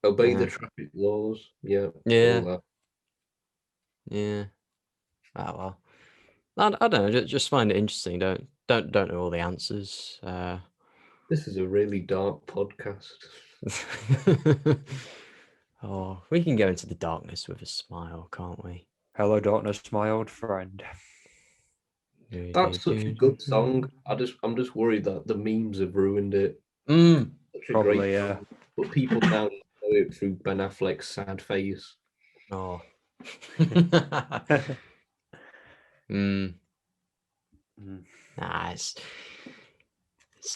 Obey Yeah. the traffic laws. Yeah. Yeah. All that. Yeah. Oh well. I don't know. Just find it interesting. Don't know all the answers. This is a really dark podcast. Oh, we can go into the darkness with a smile, can't we? Hello, darkness, my old friend. That's such a good song. I'm just worried that the memes have ruined it. Such a Probably, great yeah. song, but people now know it through Ben Affleck's sad face. Oh. Nah, it's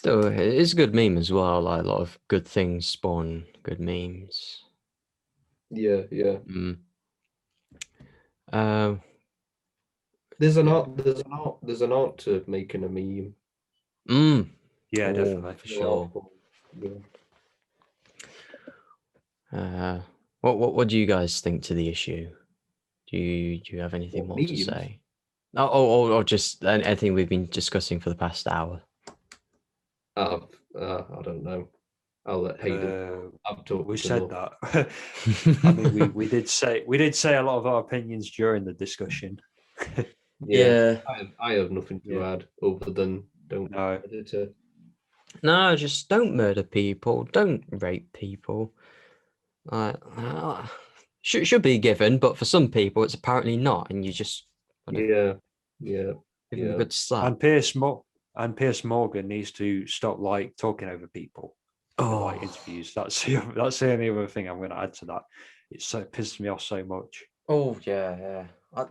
a good meme as well. Like a lot of good things spawn good memes. Yeah. There's an art to making a meme. Yeah, definitely. For sure. Yeah. What do you guys think to the issue? Do you have anything more to memes? say? Or just anything we've been discussing for the past hour? I don't know. I'll let Hayden. I've talked. We said that. I mean, we did say a lot of our opinions during the discussion. Yeah. I have nothing to add other than don't No. editor. No, just don't murder people. Don't rape people. Should be given, but for some people, it's apparently not, and you just Yeah. give them a good slap. And Piers Morgan needs to stop like talking over people in like interviews. That's the only other thing I'm going to add to that. It pisses me off so much. Oh yeah. I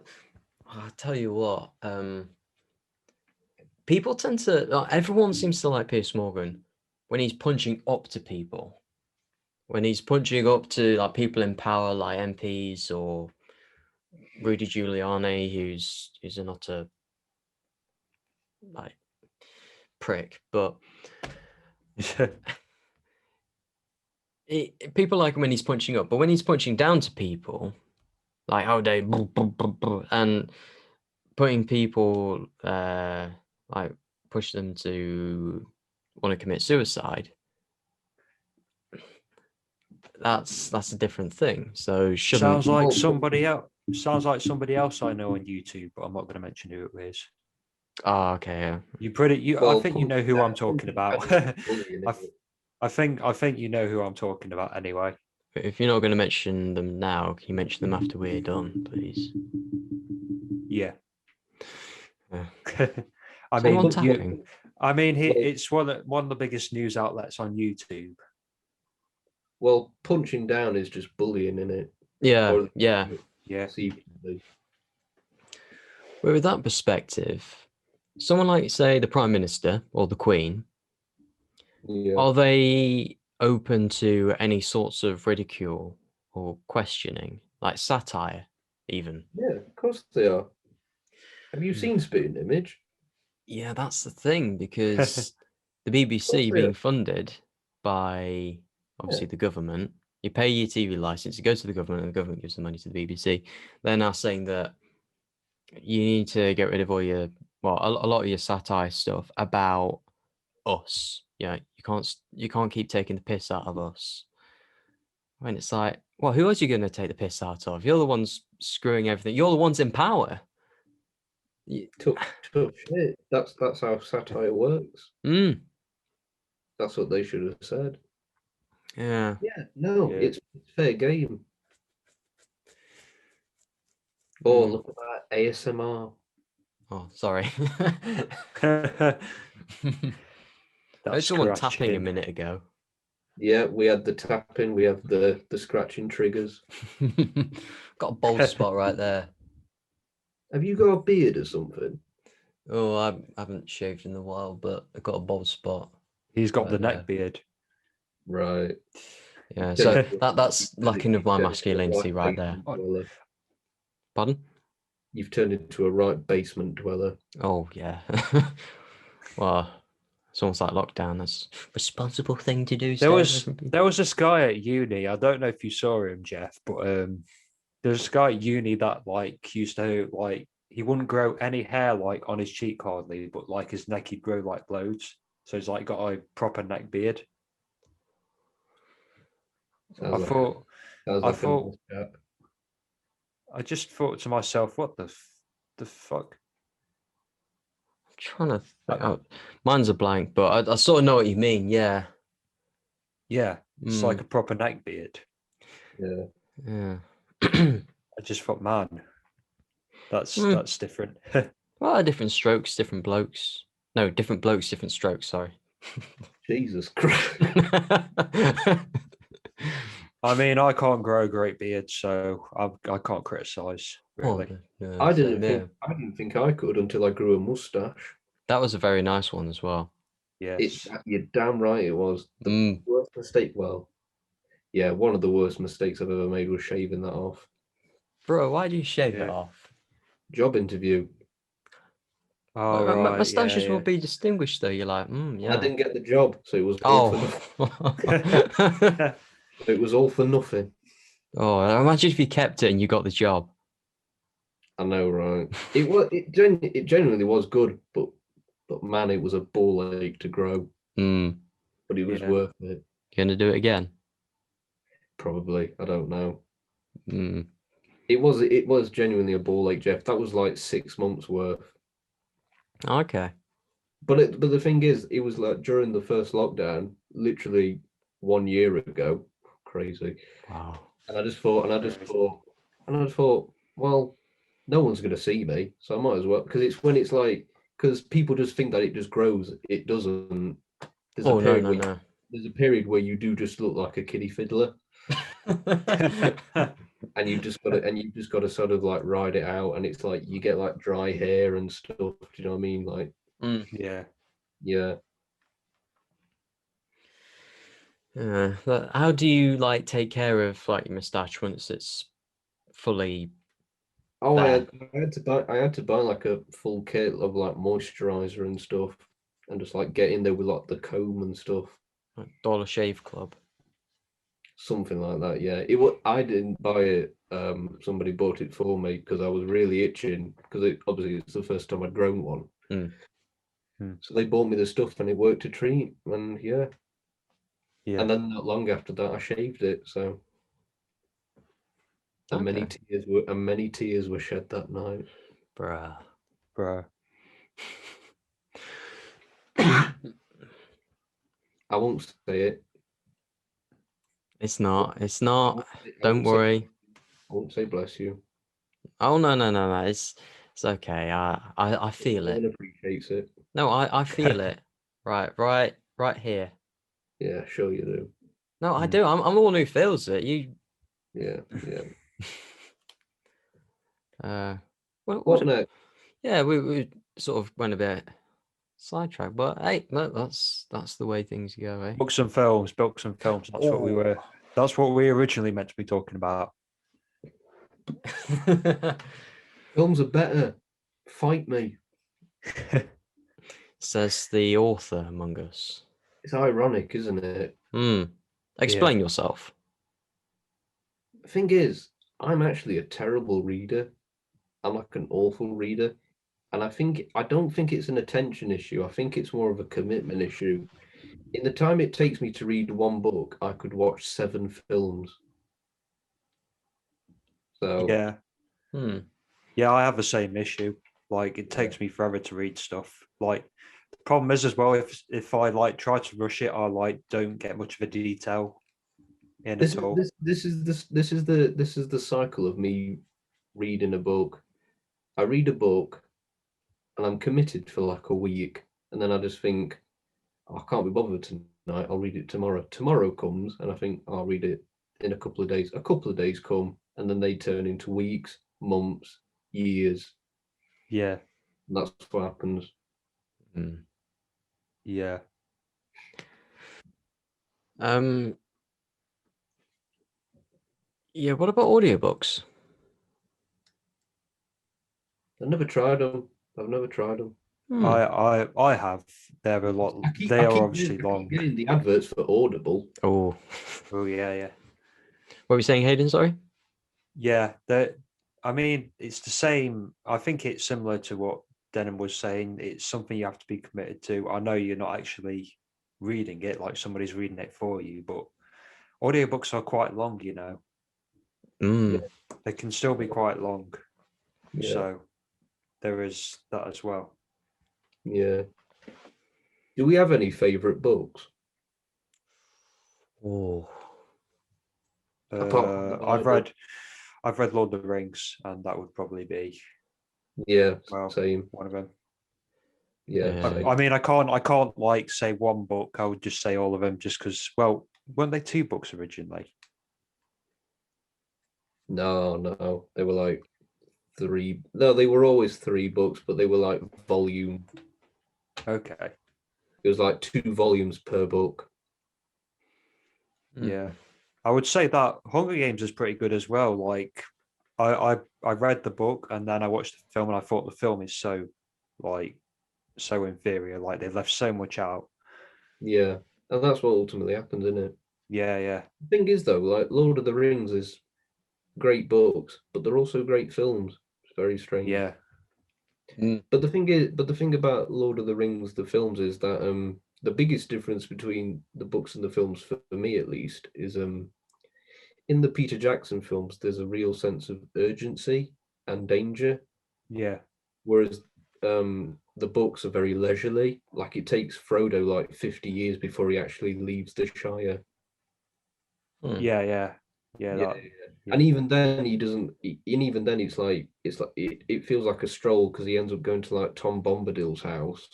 tell you what, people tend to. Everyone seems to like Piers Morgan when he's punching up to people. When he's punching up to like people in power, like MPs or Rudy Giuliani, who's an utter like prick, but people like him when he's punching up. But when he's punching down to people, like how they and putting people like push them to want to commit suicide. That's a different thing. So sounds like somebody else I know on YouTube, but I'm not going to mention who it is. Oh, okay. Yeah. I think you know who I'm talking about. I think you know who I'm talking about anyway. If you're not going to mention them now, can you mention them after we're done, please? Yeah. It's one of the biggest news outlets on YouTube. Well, punching down is just bullying, isn't it? Yeah. Well, with that perspective, someone like, say, the Prime Minister or the Queen, are they open to any sorts of ridicule or questioning, like satire, even? Yeah, of course they are. Have you seen Spitting Image? Yeah, that's the thing, because the BBC being funded by obviously the government, You pay your TV license, you go to the government, and the government gives the money to the BBC. They're now saying that you need to get rid of all your, well, a lot of your satire stuff about us. Yeah, you can't keep taking the piss out of us. When it's like, well, who else are you going to take the piss out of? You're the ones screwing everything. You're the ones in power. Tough shit. That's how satire works. That's what they should have said. Yeah. Yeah, no, Yeah. it's fair game. Oh, look at that ASMR. Oh, sorry. That's There's someone tapping a scratching. minute ago. Yeah, we had the tapping, we have the scratching triggers. Got a bald spot right there. Have you got a beard or something? Oh, I haven't shaved in a while, but I got a bald spot. He's got right the there. neck beard. Right. Yeah, so that's lacking of my masculinity right there. Dweller. Pardon? You've turned into a right basement dweller. Oh yeah. Well, it's almost like lockdown. That's a responsible thing to do. There was this guy at uni. I don't know if you saw him, Jeff, but there's this guy at uni that like used to like he wouldn't grow any hair like on his cheek hardly, but like his neck he'd grow like loads. So he's like got a proper neck beard. I just thought to myself, what the fuck? I'm trying to think. Mine's a blank, but I sort of know what you mean. Yeah. Yeah, it's like a proper neck beard. Yeah. I just thought, man, that's different. Well, different strokes, different blokes. No, different blokes, different strokes. Sorry. Jesus Christ. I mean, I can't grow a great beard, so I can't criticize really. Yeah, I didn't think I could until I grew a mustache. That was a very nice one as well. Yes. You're damn right it was. The worst mistake, well, yeah, one of the worst mistakes I've ever made was shaving that off. Bro, why do you shave it off? Job interview. Oh, right. Mustaches will be distinguished though. You're like, yeah. I didn't get the job, so it was all it was all for nothing. Oh, imagine if you kept it and you got the job. I know, right? It genuinely was good, but man, it was a ball ache to grow. But it was worth it. You gonna do it again? Probably. I don't know. It was genuinely a ball ache, Jeff. That was like 6 months worth. Okay. But the thing is, it was like during the first lockdown, literally 1 year ago. Crazy. Wow. And I just thought, well, no one's going to see me, so I might as well, because people just think that it just grows. It doesn't. There's a period where you do just look like a kiddie fiddler. and you just got to sort of like ride it out, and it's like you get like dry hair and stuff. Do you know what I mean? Like, yeah. How do you like take care of like your moustache once it's fully? Oh, I had to buy like a full kit of like moisturizer and stuff, and just like get in there with like the comb and stuff. Like Dollar Shave Club. Something like that, yeah. I didn't buy it. Somebody bought it for me because I was really itching because obviously it's the first time I'd grown one. So they bought me the stuff and it worked a treat, and yeah. And then not long after that, I shaved it. So, and many tears were shed that night, bruh. I won't say it. It's not. Don't worry. I won't say bless you. Oh no. It's okay. I feel it. No one appreciates it. No, I feel it. Right here. Yeah, sure you do. No, I do. I'm the one who feels it. You. Yeah. What next? Yeah, we sort of went a bit sidetracked, but hey, that's the way things go, eh? Books and films. That's what we originally meant to be talking about. Films are better. Fight me. Says the author among us. It's ironic, isn't it? Explain yourself. thing is, I'm actually a terrible reader. I'm like an awful reader. And I don't think it's an attention issue. I think it's more of a commitment issue. In the time it takes me to read one book, I could watch 7 films. So Yeah, Hmm. yeah, I have the same issue. Like it takes me forever to read stuff. Like the problem is as well, if I like try to rush it, I like don't get much of a detail in this at is all. this is the cycle of me reading a book. I read a book and I'm committed for like a week, and then I just think, oh, I can't be bothered tonight. I'll read it tomorrow. Tomorrow comes, and I think I'll read it in a couple of days. A couple of days come, and then they turn into weeks, months, years. Yeah, And that's what happens. Hmm. yeah. Yeah, what about audiobooks? I've never tried them. I've never tried them. Hmm. I have. They're a lot. They are obviously I long. keep getting the adverts for Audible. Oh, Oh yeah, yeah, what were you saying, Hayden? Sorry. yeah. That I mean, it's the same. I think it's similar to what Denham was saying. It's something you have to be committed to. I know you're not actually reading it, like somebody's reading it for you, but audiobooks are quite long, you know. Hmm. They can still be quite long. Yeah, So there is that as well. yeah. Do we have any favourite books Oh. apart from the I've Bible? read Lord of the Rings, and that would probably be Yeah, well same. one of them. Yeah, Yeah. same. I mean, I can't like say one book. I would just say all of them, just because. Well, weren't they 2 books originally? No, they were like 3. No, they were always 3 books, but they were like volume. Okay, It was like 2 volumes per book. yeah, Hmm. I would say that Hunger Games is pretty good as well. Like, I read the book and then I watched the film, and I thought the film is so like so inferior. Like they left so much out. Yeah, and that's what ultimately happens, isn't it? Yeah, yeah, The thing is, though, like Lord of the Rings is great books, but they're also great films. It's very strange. yeah, Hmm. But the thing about Lord of the Rings, the films, is that the biggest difference between the books and the films, for me at least, is in the Peter Jackson films, there's a real sense of urgency and danger, yeah, whereas the books are very leisurely. Like it takes Frodo like 50 years before he actually leaves the Shire. Hmm. yeah, yeah, yeah. Yeah, That, and yeah, even then he doesn't. And even then it's like it feels like a stroll because he ends up going to like Tom Bombadil's house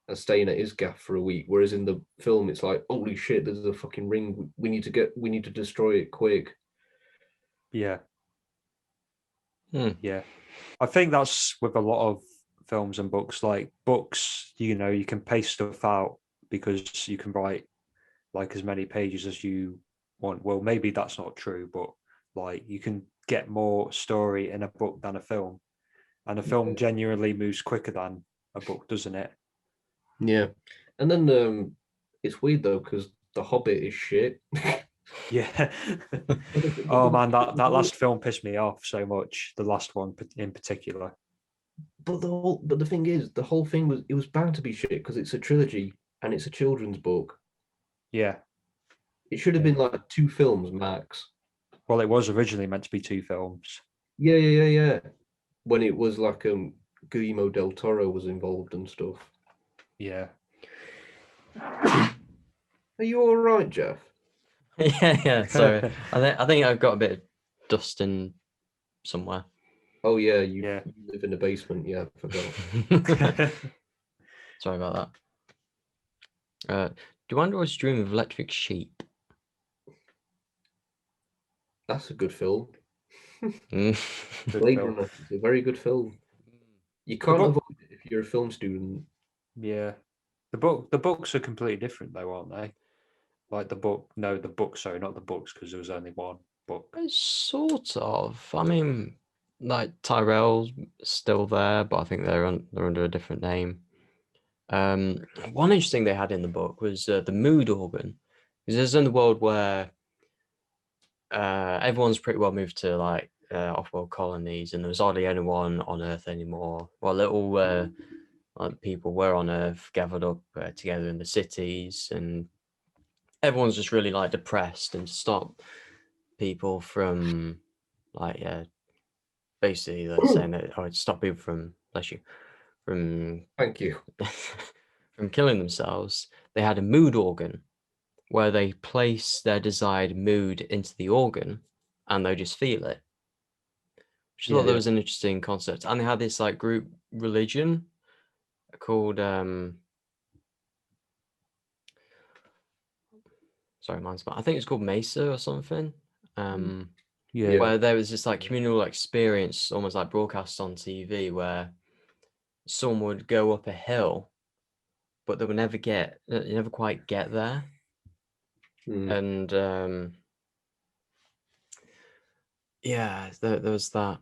and staying at his gaff for a week. Whereas in the film, it's like, holy shit, there's a fucking ring. We need to destroy it quick. yeah, Hmm. yeah. I think that's with a lot of films and books. Like books, you know, you can pace stuff out because you can write like as many pages as you want. Well, maybe that's not true, but like you can get more story in a book than a film, and a film genuinely moves quicker than a book, doesn't it? Yeah, and then it's weird though because The Hobbit is shit. Yeah. But Oh man, that last film pissed me off so much. The last one in particular. but the thing is, the whole thing was bound to be shit because it's a trilogy and it's a children's book. Yeah, It should have yeah. been like 2 films max. Well, it was originally meant to be 2 films. Yeah. When it was like Guillermo del Toro was involved and stuff. Yeah. Are you all right, Jeff? Yeah. Sorry. I think I've got a bit of dust in somewhere. Oh yeah, Yeah. you live in a basement. Yeah, I forgot. Sorry about that. Do androids dream of electric sheep? That's a good film. Mm. Good Blade film. Runner is a very good film. You The can't book, avoid it if you're a film student. yeah. The books are completely different though, aren't they? Like the book, no, the book, sorry, not the books, because there was only one book. Sort of. I mean, like Tyrell's still there, but I think they're under a different name. One interesting they had in the book was the mood organ, because there's in the world where everyone's pretty well moved to like off-world colonies, and there was hardly anyone on Earth anymore. Well, little like people were on Earth gathered up together in the cities, and everyone's just really like depressed, and to stop people from like basically saying that to stop people from bless you from Thank you. from killing themselves, they had a mood organ where they place their desired mood into the organ and they just feel it. Which I thought that was an interesting concept. And they had this like group religion called sorry, mine's I think it's called Mesa or something. Where there was this like communal experience, almost like broadcast on TV, where someone would go up a hill, but they would never quite get there. And yeah, there was that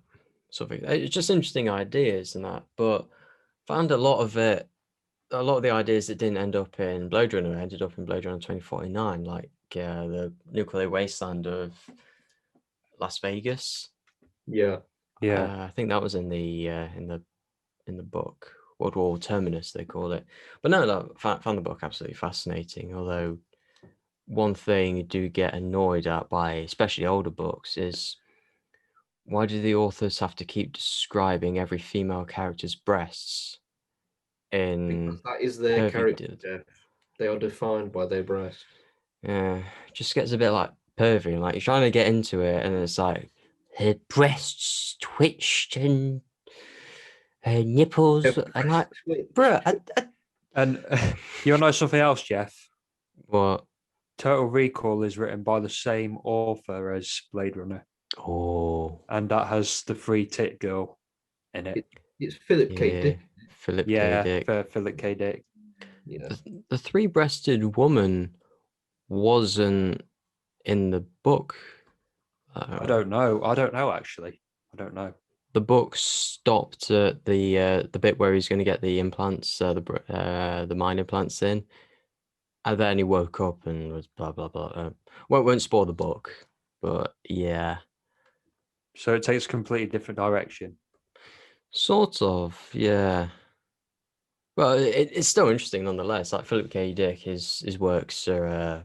sort of, it's just interesting ideas and that, but found a lot of the ideas that didn't end up in Blade Runner ended up in Blade Runner 2049, like the nuclear wasteland of Las Vegas. I think that was in the book, World War Terminus they call it. But no, found the book absolutely fascinating. Although one thing you do get annoyed at by especially older books is, why do the authors have to keep describing every female character's breasts? Because that is their character. They are defined by their breasts. Yeah, just gets a bit like pervy. Like you're trying to get into it, and it's like her breasts twitched and her nipples. And like, bro, and you want to know something else, Jeff? What? Total Recall is written by the same author as Blade Runner. Oh. And that has the free tit girl in it. It's Philip K. Dick. Philip K. Dick. Philip K. Dick. Yeah. The three-breasted woman wasn't in the book. I don't know. Actually. I don't know. The book stopped at the bit where he's going to get the implants, the mind implants in, and then he woke up and was blah blah blah. Won't spoil the book, but yeah. So it takes a completely different direction. Sort of, yeah. Well, it's still interesting nonetheless. Like Philip K. Dick, his works are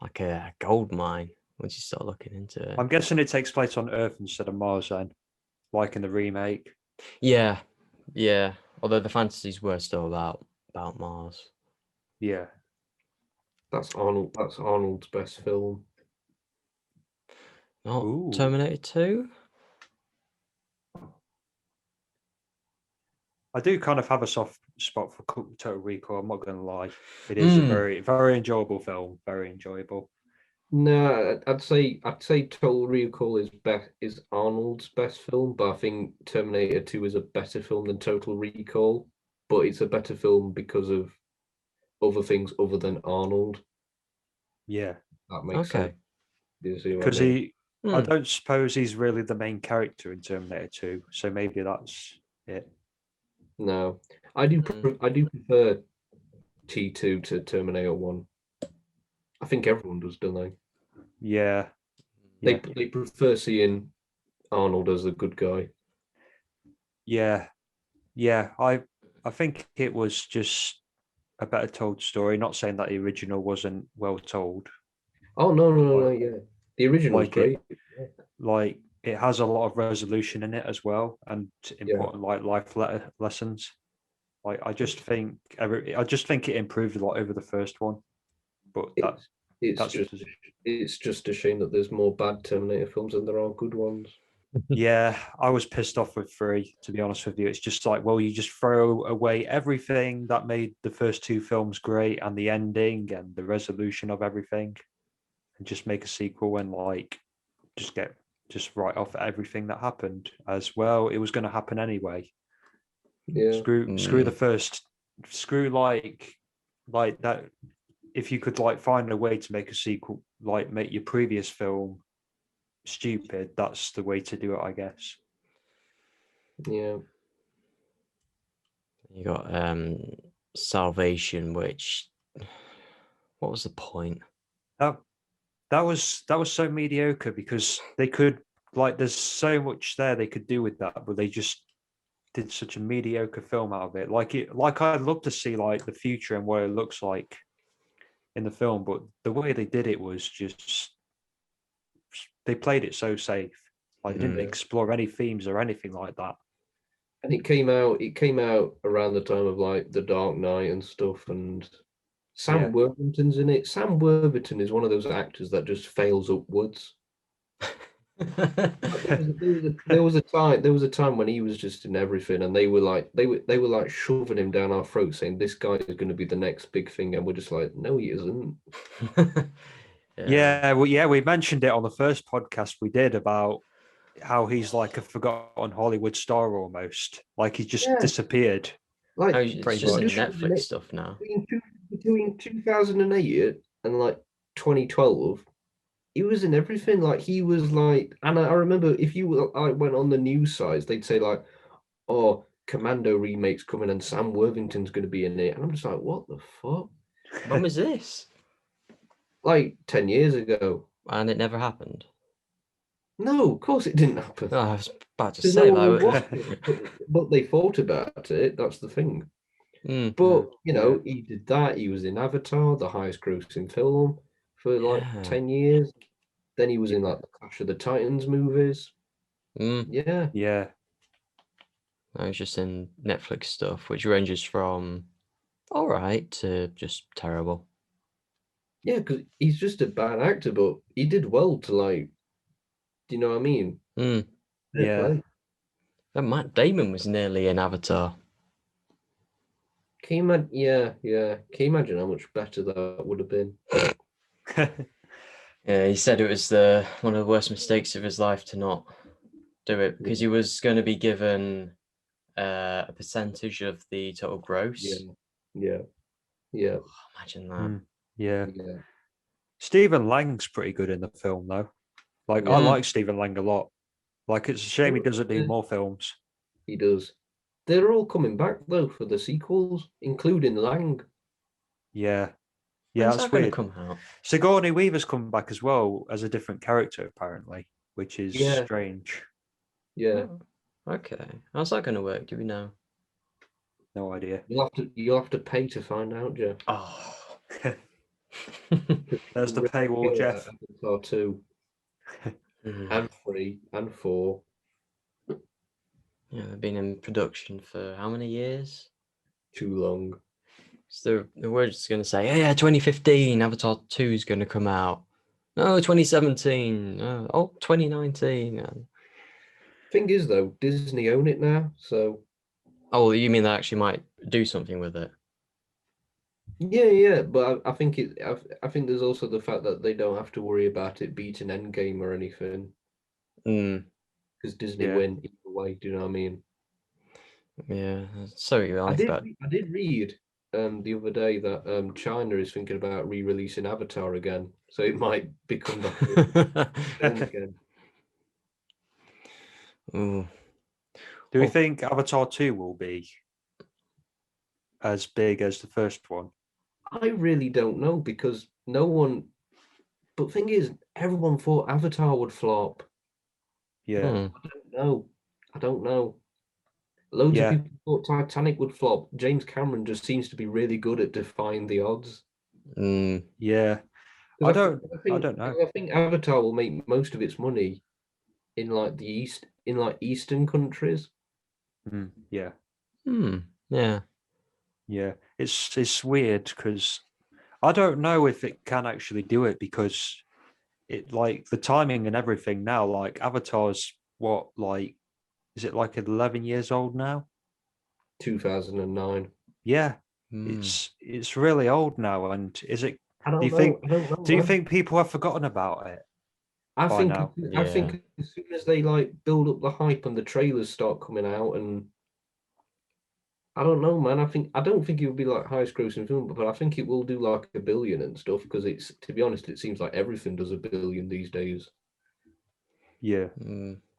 like a gold mine once you start looking into it. I'm guessing it takes place on Earth instead of Mars then, like in the remake. Yeah. Although the fantasies were still about Mars. Yeah. That's Arnold's best film. Not Terminator 2? I do kind of have a soft spot for Total Recall. I'm not going to lie. It is a very, very enjoyable film. Very enjoyable. No, I'd say Total Recall is Arnold's best film, but I think Terminator 2 is a better film than Total Recall. But it's a better film because of other things other than Arnold. Yeah, that makes sense. Because I don't suppose he's really the main character in Terminator 2, so maybe that's it. No, I do prefer T2 to Terminator 1. I think everyone does, don't they? Yeah. They prefer seeing Arnold as the good guy. Yeah. I think it was just a better told story. Not saying that the original wasn't well told. Oh no, yeah. The original was great. Like it has a lot of resolution in it as well, and important like life lessons. Like I just think it improved a lot over the first one. But it's just a shame that there's more bad Terminator films than there are good ones. Yeah, I was pissed off with 3, to be honest with you. It's just like, well, you just throw away everything that made the first 2 films great, and the ending and the resolution of everything, and just make a sequel and like just write off everything that happened as well. It was going to happen anyway. Yeah. Screw the first. Screw like that. If you could like find a way to make a sequel, like make your previous film stupid, that's the way to do it, I guess. Yeah. You got Salvation, which what was the point? that was so mediocre because they could like there's so much there they could do with that, but they just did such a mediocre film out of it. Like I'd love to see like the future and what it looks like in the film, but the way they did it was just they played it so safe. Like they didn't explore any themes or anything like that. And it came out around the time of like The Dark Knight and stuff, and Sam Worthington's in it. Sam Worthington is one of those actors that just fails upwards. There was a time when he was just in everything, and they were like shoving him down our throats, saying this guy is going to be the next big thing, and we're just like, no, he isn't. We mentioned it on the first podcast we did about how he's like a forgotten Hollywood star almost. Like he just disappeared. Like it's just in Netflix stuff now. Between 2008 and like 2012, he was in everything. Like he was like, and I remember if you went on the news sites, they'd say like, "Oh, Commando remake's coming and Sam Worthington's going to be in it," and I'm just like, "What the fuck?" When was this? Like 10 years ago. And it never happened. No, of course it didn't happen. Oh, I was about to say but they thought about it. That's the thing. But you know, he did that. He was in Avatar, the highest grossing film for like 10 years. Then he was in like the Clash of the Titans movies. Yeah. I was just in Netflix stuff, which ranges from all right to just terrible. Yeah, because he's just a bad actor, but he did well to like. Do you know what I mean? Yeah. And Matt Damon was nearly in Avatar. Can you imagine? Yeah. Can you imagine how much better that would have been? Yeah, he said it was one of the worst mistakes of his life to not do it because he was going to be given a percentage of the total gross. Yeah. Oh, imagine that. Yeah. Stephen Lang's pretty good in the film though. Like I like Stephen Lang a lot. Like it's a shame he doesn't do more films. He does. They're all coming back though for the sequels, including Lang. Yeah, When's that's that weird. come out? Sigourney Weaver's come back as well as a different character apparently, which is strange. Yeah. Oh, okay. How's that going to work? Do we know? No idea. You'll have to pay to find out, Jeff. Oh. There's the paywall, Jeff. Avatar 2 and 3 and 4. Yeah, they've been in production for how many years? Too long. So the word's going to say, yeah, 2015, Avatar 2 is going to come out. No, 2017. 2019. Thing is, though, Disney own it now, so. Oh, you mean they actually might do something with it? Yeah, but I think I think there's also the fact that they don't have to worry about it beating Endgame or anything. Because Disney win either way. Do you know what I mean? Yeah, so you I did read the other day that China is thinking about re-releasing Avatar again, so it might become back again. Do we think Avatar 2 will be as big as the first one? I really don't know because no one. But thing is, everyone thought Avatar would flop. Yeah. I don't know. Loads of people thought Titanic would flop. James Cameron just seems to be really good at defying the odds. Yeah. I don't know. I think Avatar will make most of its money in like Eastern countries. Yeah. Yeah. It's weird because I don't know if it can actually do it because it like the timing and everything now, like Avatar's what, like is it like 11 years old now? 2009. Yeah. It's really old now. And is it do you think people have forgotten about it? I think as soon as they like build up the hype and the trailers start coming out, and I don't know, man. I don't think it will be like highest grossing film, but I think it will do like $1 billion and stuff because it's, to be honest, it seems like everything does $1 billion these days. Yeah.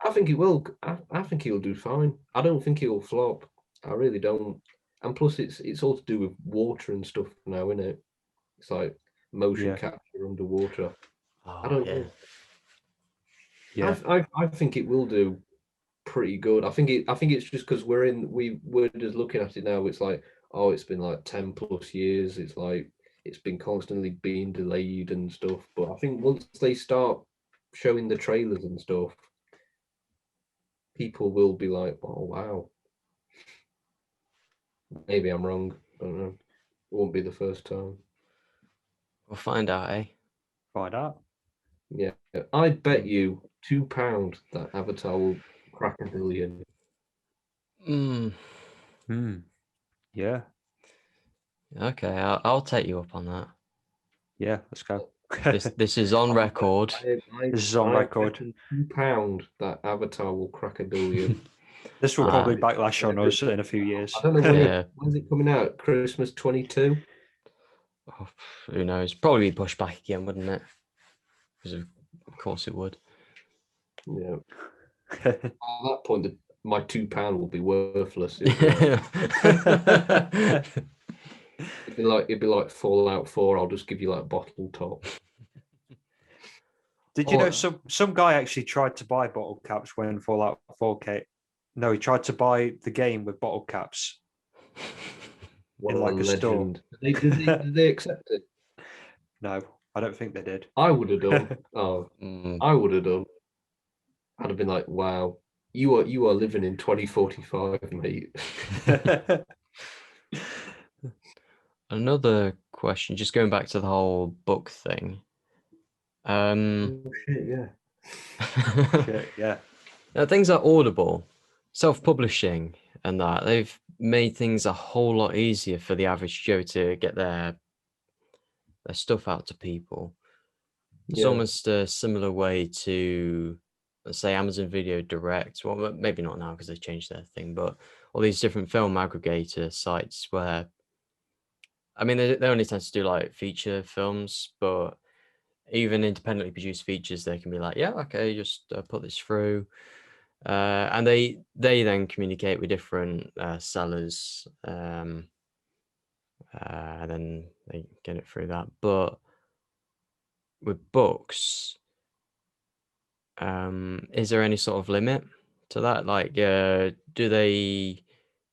I think it will. I think it'll do fine. I don't think it will flop. I really don't. And plus, it's all to do with water and stuff now, isn't it? It's like motion capture underwater. I don't know. Yeah. I think it will do pretty good. I think it's just because we're just looking at it now. It's like, oh, it's been like 10 plus years. It's like it's been constantly being delayed and stuff. But I think once they start showing the trailers and stuff, people will be like, oh wow. Maybe I'm wrong. I don't know. It won't be the first time. We'll find out, eh? Find out. Yeah, I bet you £2 that Avatar will crack 1 billion. Yeah. Okay, I'll take you up on that. Yeah. Let's go. This is on record. This is on record. £2 that Avatar will crack 1 billion. This will probably backlash on us in a few years. I don't know when's it coming out. Christmas 22. Oh, who knows? Probably be pushed back again, wouldn't it? Because of course it would. Yeah. At that point, my £2 will be worthless. It'd be like Fallout 4. I'll just give you like bottle top. Did you know some guy actually tried to buy bottle caps when Fallout 4 came? No, he tried to buy the game with bottle caps in like a store. Did they accept it? No, I don't think they did. I would have done. I would have done. I'd have been like, wow, you are living in 2045, mate. Another question, just going back to the whole book thing. Oh, shit, yeah. Shit, yeah. Now, things like Audible, self-publishing, and that they've made things a whole lot easier for the average Joe to get their stuff out to people. It's almost a similar way to, let's say, Amazon Video Direct. Well, maybe not now because they changed their thing, but all these different film aggregator sites where, I mean, they only tend to do like feature films, but even independently produced features, they can be like, yeah, okay, just put this through. And they then communicate with different sellers, and then they get it through that. But with books, is there any sort of limit to that? Like, do they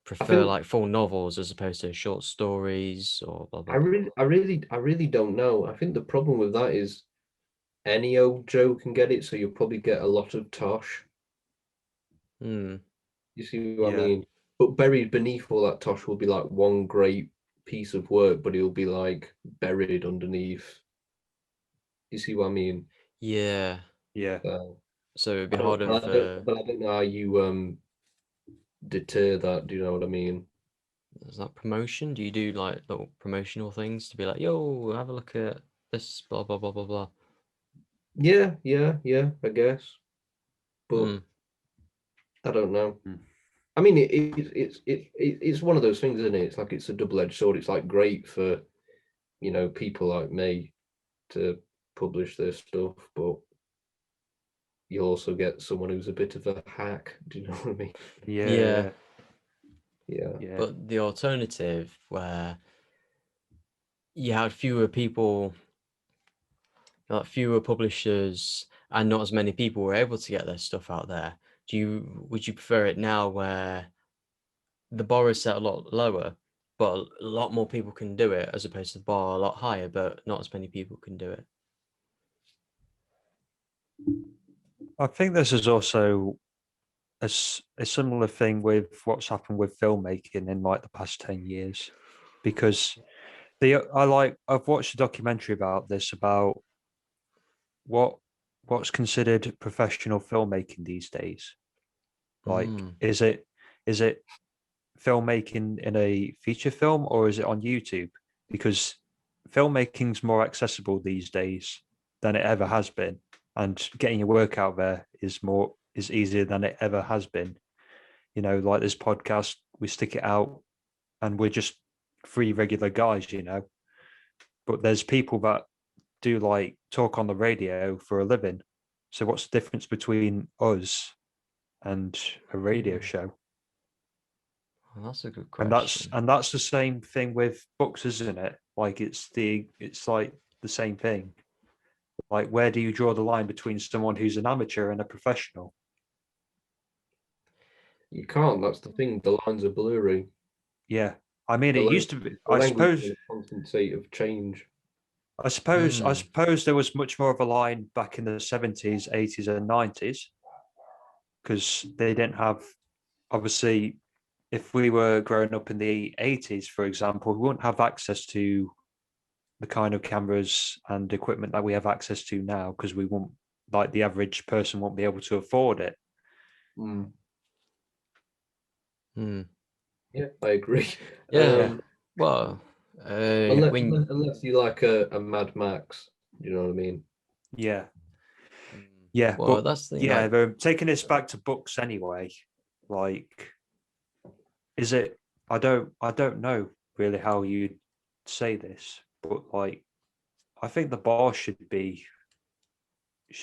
prefer like full novels as opposed to short stories or blah, blah, blah? I really don't know. I think the problem with that is any old Joe can get it, so you'll probably get a lot of tosh. You see what I mean? But buried beneath all that tosh will be like one great piece of work, but it'll be like buried underneath. You see what I mean? Yeah. So it'd be harder for. But I don't know how you deter that. Do you know what I mean? Is that promotion? Do you do like little promotional things to be like, yo, have a look at this, blah blah blah blah blah? Yeah, I guess. But I don't know. I mean, it's one of those things, isn't it? It's like it's a double-edged sword. It's like great for, people like me to publish their stuff, but you also get someone who's a bit of a hack. Do you know what I mean? Yeah. Yeah. But the alternative where you had fewer people, like fewer publishers, and not as many people were able to get their stuff out there. Would you prefer it now where the bar is set a lot lower, but a lot more people can do it, as opposed to the bar a lot higher, but not as many people can do it? I think this is also a similar thing with what's happened with filmmaking in like the past 10 years, because I've watched a documentary about this, about what's considered professional filmmaking these days. Like, is it filmmaking in a feature film, or is it on YouTube? Because filmmaking's more accessible these days than it ever has been, and getting your work out there is easier than it ever has been. Like this podcast, we stick it out and we're just three regular guys, but there's people that do like talk on the radio for a living. So what's the difference between us and a radio show? Well, that's a good question. And that's the same thing with books, isn't it? Like it's like the same thing. Like, where do you draw the line between someone who's an amateur and a professional? You can't. That's the thing. The lines are blurry. Yeah, I mean, The, it lang- used to be. the language is in a constant state of change. I suppose there was much more of a line back in the 70s, 80s, and 90s because they didn't have, obviously, if we were growing up in the 80s, for example, we wouldn't have access to the kind of cameras and equipment that we have access to now because we won't, like the average person won't be able to afford it. Mm. Mm. Yeah, I agree. Yeah. Well, unless you like a Mad Max, you know what I mean? Yeah. Yeah. Well, but that's the thing, yeah, like, they're taking this back to books anyway. Like, is it, I don't know really how you'd say this, but like I think the bar should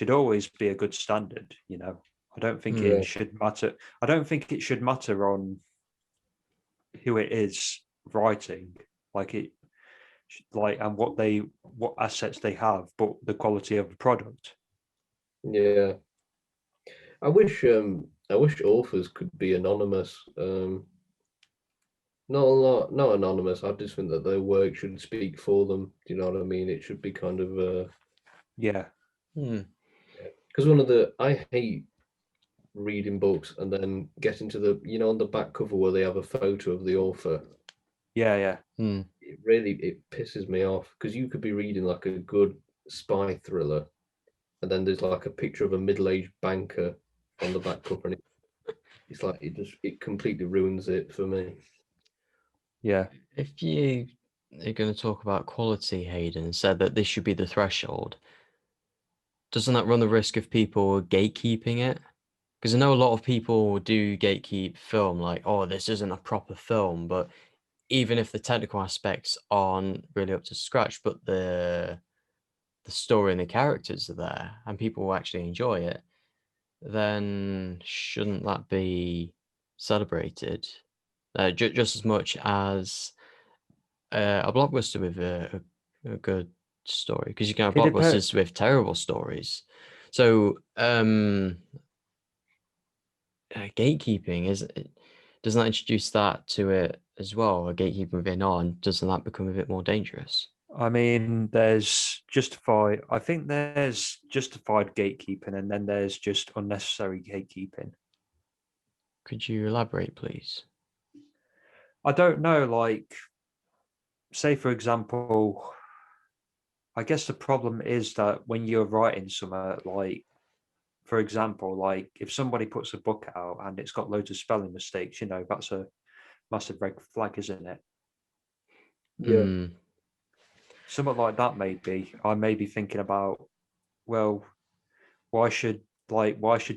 always be a good standard, you know. I don't think Yeah. it should matter. I don't think it should matter on who it is writing, like it, like and what assets they have, but the quality of the product. Yeah. I wish authors could be anonymous. Not anonymous. I just think that their work should speak for them. Do you know what I mean? It should be kind of Yeah. because I hate reading books and then getting to the on the back cover where they have a photo of the author. Yeah. It pisses me off because you could be reading like a good spy thriller, and then there's like a picture of a middle-aged banker on the back cover, and it's like it completely ruins it for me. Yeah. if you are going to talk about quality, Hayden, and said that this should be the threshold, doesn't that run the risk of people gatekeeping it? Because I know a lot of people do gatekeep film, like, oh, this isn't a proper film, but even if the technical aspects aren't really up to scratch, but the story and the characters are there and people will actually enjoy it, then shouldn't that be celebrated just as much as a blockbuster with a good story? Because you can have It depends. blockbusters with terrible stories. So gatekeeping doesn't that introduce that to it as well? A gatekeeping within art, and doesn't that become a bit more dangerous? I mean, I think there's justified gatekeeping and then there's just unnecessary gatekeeping. Could you elaborate, please? I don't know, like, say, for example, I guess the problem is that when you're writing somewhere, like, for example, like if somebody puts a book out and it's got loads of spelling mistakes, you know, that's a massive red flag, isn't it? Yeah. Something like that, maybe. I may be thinking about, well, why should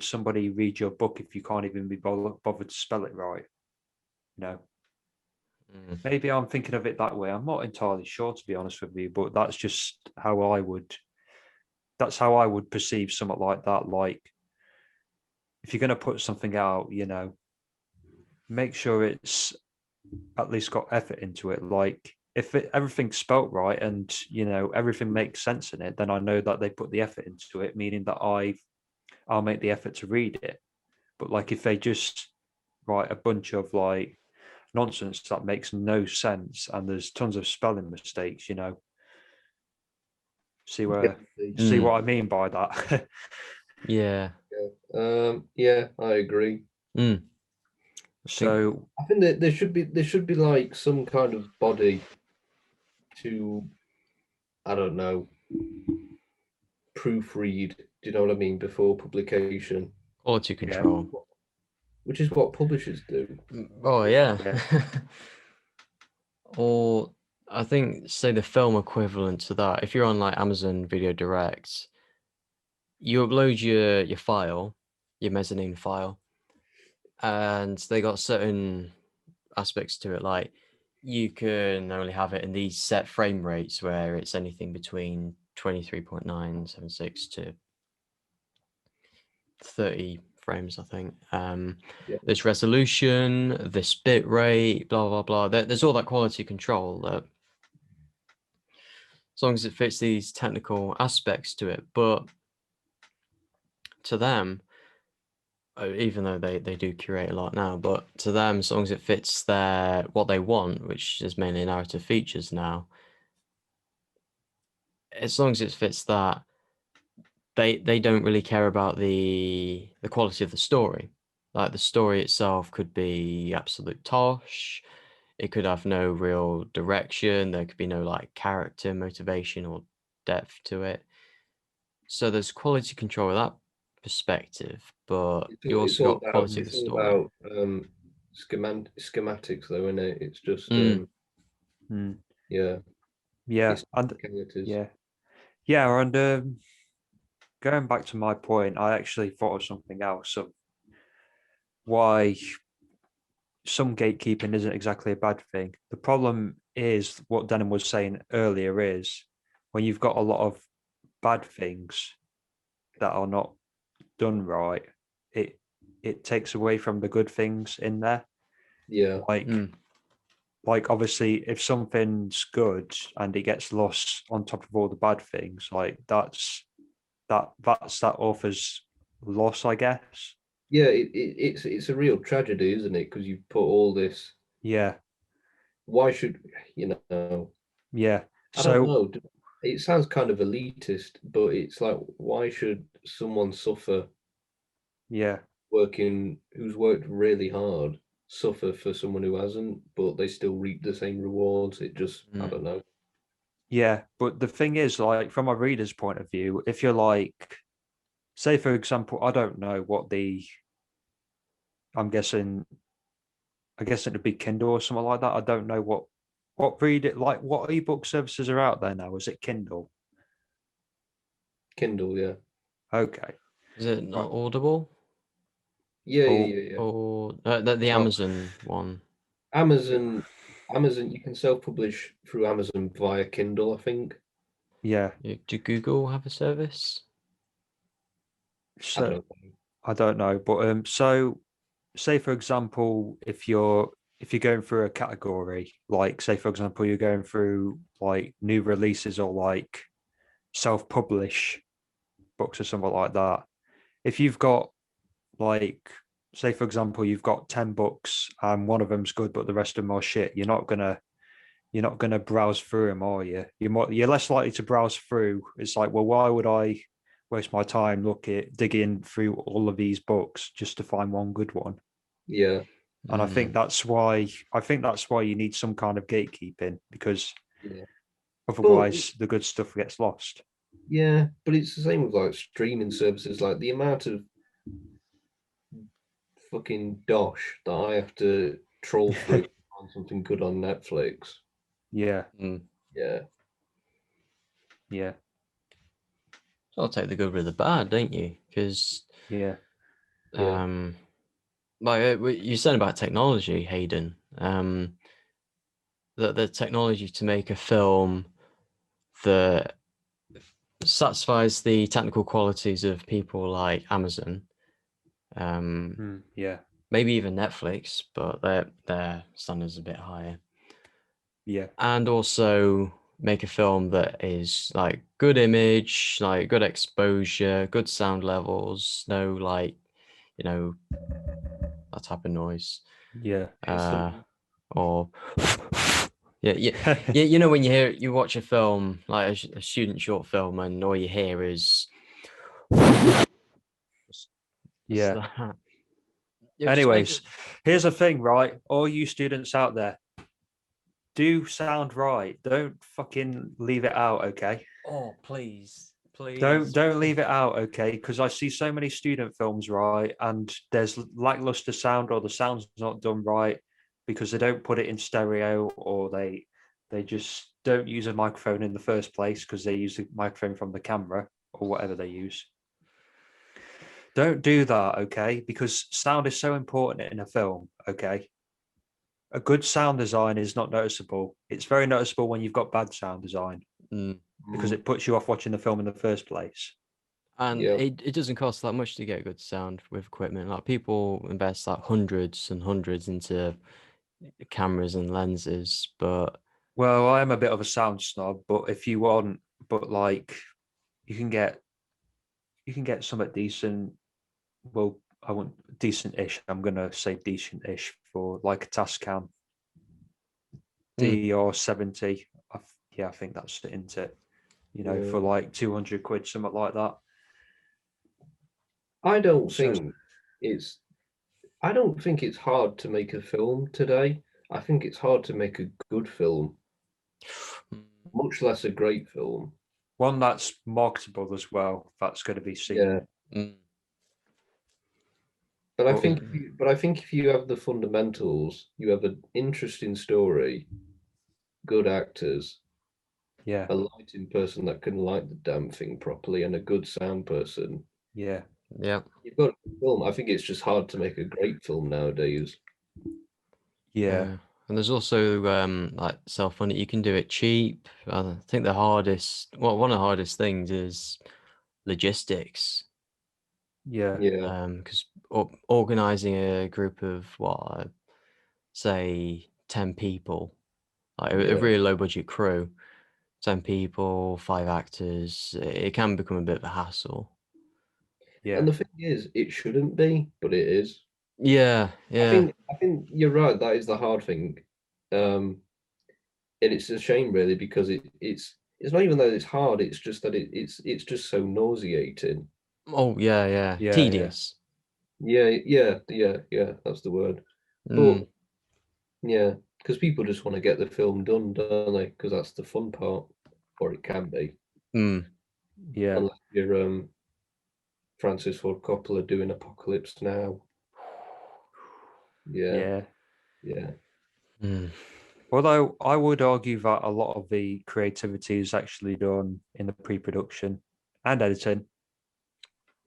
somebody read your book if you can't even be bothered to spell it right? You know, maybe I'm thinking of it that way. I'm not entirely sure, to be honest with you, but that's just how that's how I would perceive something like that. Like, if you're going to put something out, you know, make sure it's at least got effort into it. Like, if everything's spelt right and, you know, everything makes sense in it, then I know that they put the effort into it, meaning that I'll make the effort to read it. But like, if they just write a bunch of like nonsense that makes no sense and there's tons of spelling mistakes, you know, see what I mean by that? Yeah. Yeah, I agree. So I think that there should be like some kind of body to, I don't know, proofread. Do you know what I mean, before publication? Quality control. Yeah. Which is what publishers do. Oh yeah. Or I think, say, the film equivalent to that, if you're on like Amazon Video Direct, you upload your file, your mezzanine file, and they got certain aspects to it, like you can only have it in these set frame rates where it's anything between 23.976 to 30 frames, I think. This resolution, this bit rate, blah blah blah. There's all that quality control that long as it fits these technical aspects to it. But to them, even though they do curate a lot now, but to them, as long as it fits what they want, which is mainly narrative features now, as long as it fits that, they don't really care about the quality of the story. Like the story itself could be absolute tosh. It could have no real direction. There could be no like character motivation or depth to it. So there's quality control of that perspective, but you It's also all got about quality of the story. schematics, though, isn't it? It's just yeah, Yeah, it's and characters. yeah, and going back to my point, I actually thought of something else of why some gatekeeping isn't exactly a bad thing. The problem is what Denholm was saying earlier is when you've got a lot of bad things that are not done right, it takes away from the good things in there. Yeah, Like obviously if something's good and it gets lost on top of all the bad things, like that's that author's loss, I guess. yeah. It's a real tragedy, isn't it? Because you put all this. Yeah, Why should you know? yeah. I don't So know. It sounds kind of elitist, but it's like, why should someone suffer yeah, who's worked really hard, suffer for someone who hasn't, but they still reap the same rewards? It just, I don't know. yeah. But the thing is, like from a reader's point of view, if you're like, say for example, I don't know what I'm guessing, I guess it'd be Kindle or something like that. I don't know what read it like. What ebook services are out there now? Is it Kindle? Kindle, yeah. Okay. Is it Right. not Audible? Yeah, Or, yeah, yeah, yeah. Or the well, Amazon one? Amazon, you can self-publish through Amazon via Kindle, I think. yeah. Do Google have a service? I So don't know. I don't know, but so say for example, if you're going through a category, like say for example, you're going through like new releases or like self-publish books or something like that. If you've got like say for example, you've got 10 books and one of them's good, but the rest of them are shit, you're not gonna browse through them, are you? You're less likely to browse through. It's like, well, why would I waste my time digging through all of these books just to find one good one? Yeah, And I think that's why you need some kind of gatekeeping, because yeah. But otherwise the good stuff gets lost. yeah, but it's the same with like streaming services. Like the amount of fucking dosh that I have to troll through to find something good on Netflix. Yeah, Yeah, yeah, I'll take the good with the bad, don't you? Because yeah, yeah, like you said about technology, Hayden, that the technology to make a film that satisfies the technical qualities of people like Amazon, yeah, maybe even Netflix, but their standards a bit higher, yeah, and also make a film that is like good image, like good exposure, good sound levels, no like that type of noise, yeah. or yeah. You know when you watch a film like a student short film, and all you hear is just Yeah. that. Just make Anyways, it. here's the thing, right? All you students out there, do sound right. Don't fucking leave it out, okay? Oh, please, Don't leave it out, okay? Because I see so many student films, right, and there's lackluster sound, or the sound's not done right because they don't put it in stereo, or they just don't use a microphone in the first place because they use the microphone from the camera or whatever they use. Don't do that, okay? Because sound is so important in a film, okay? A good sound design is not noticeable. It's very noticeable when you've got bad sound design because it puts you off watching the film in the first place. And yeah, it doesn't cost that much to get good sound with equipment. Like people invest like hundreds and hundreds into cameras and lenses, but Well, I am a bit of a sound snob, but if you want, but like you can get something decent. Well, I want decent-ish. I'm gonna say decent-ish for like a Tascam D or 70. Yeah, I think that's it, isn't it? For like 200 quid, something like that. I don't So- think it's I don't think it's hard to make a film today. I think it's hard to make a good film, much less a great film. One that's marketable as well. That's going to be seen. Yeah. Mm. But I Well, think if you have the fundamentals, you have an interesting story, good actors, Yeah, a lighting person that can light the damn thing properly, and a good sound person. yeah, Yeah. You've got a film. I think it's just hard to make a great film nowadays. yeah, And there's also like self-funding. You can do it cheap. I think one of the hardest things is logistics. yeah, Yeah. Because organizing a group of say 10 people, like a Yeah. really low budget crew, 10 people, 5 actors, it can become a bit of a hassle. yeah, And the thing is, it shouldn't be, but it is. Yeah, yeah. I think you're right. That is the hard thing, and it's a shame really because it's not even that it's hard. It's just that it's just so nauseating. Oh, yeah, yeah. yeah, yeah, Tedious. Yeah. That's the word. But yeah, because people just want to get the film done, don't they? Because that's the fun part, or it can be, yeah. unless you're Francis Ford Coppola doing Apocalypse Now. Yeah, Yeah. yeah. Although I would argue that a lot of the creativity is actually done in the pre-production and editing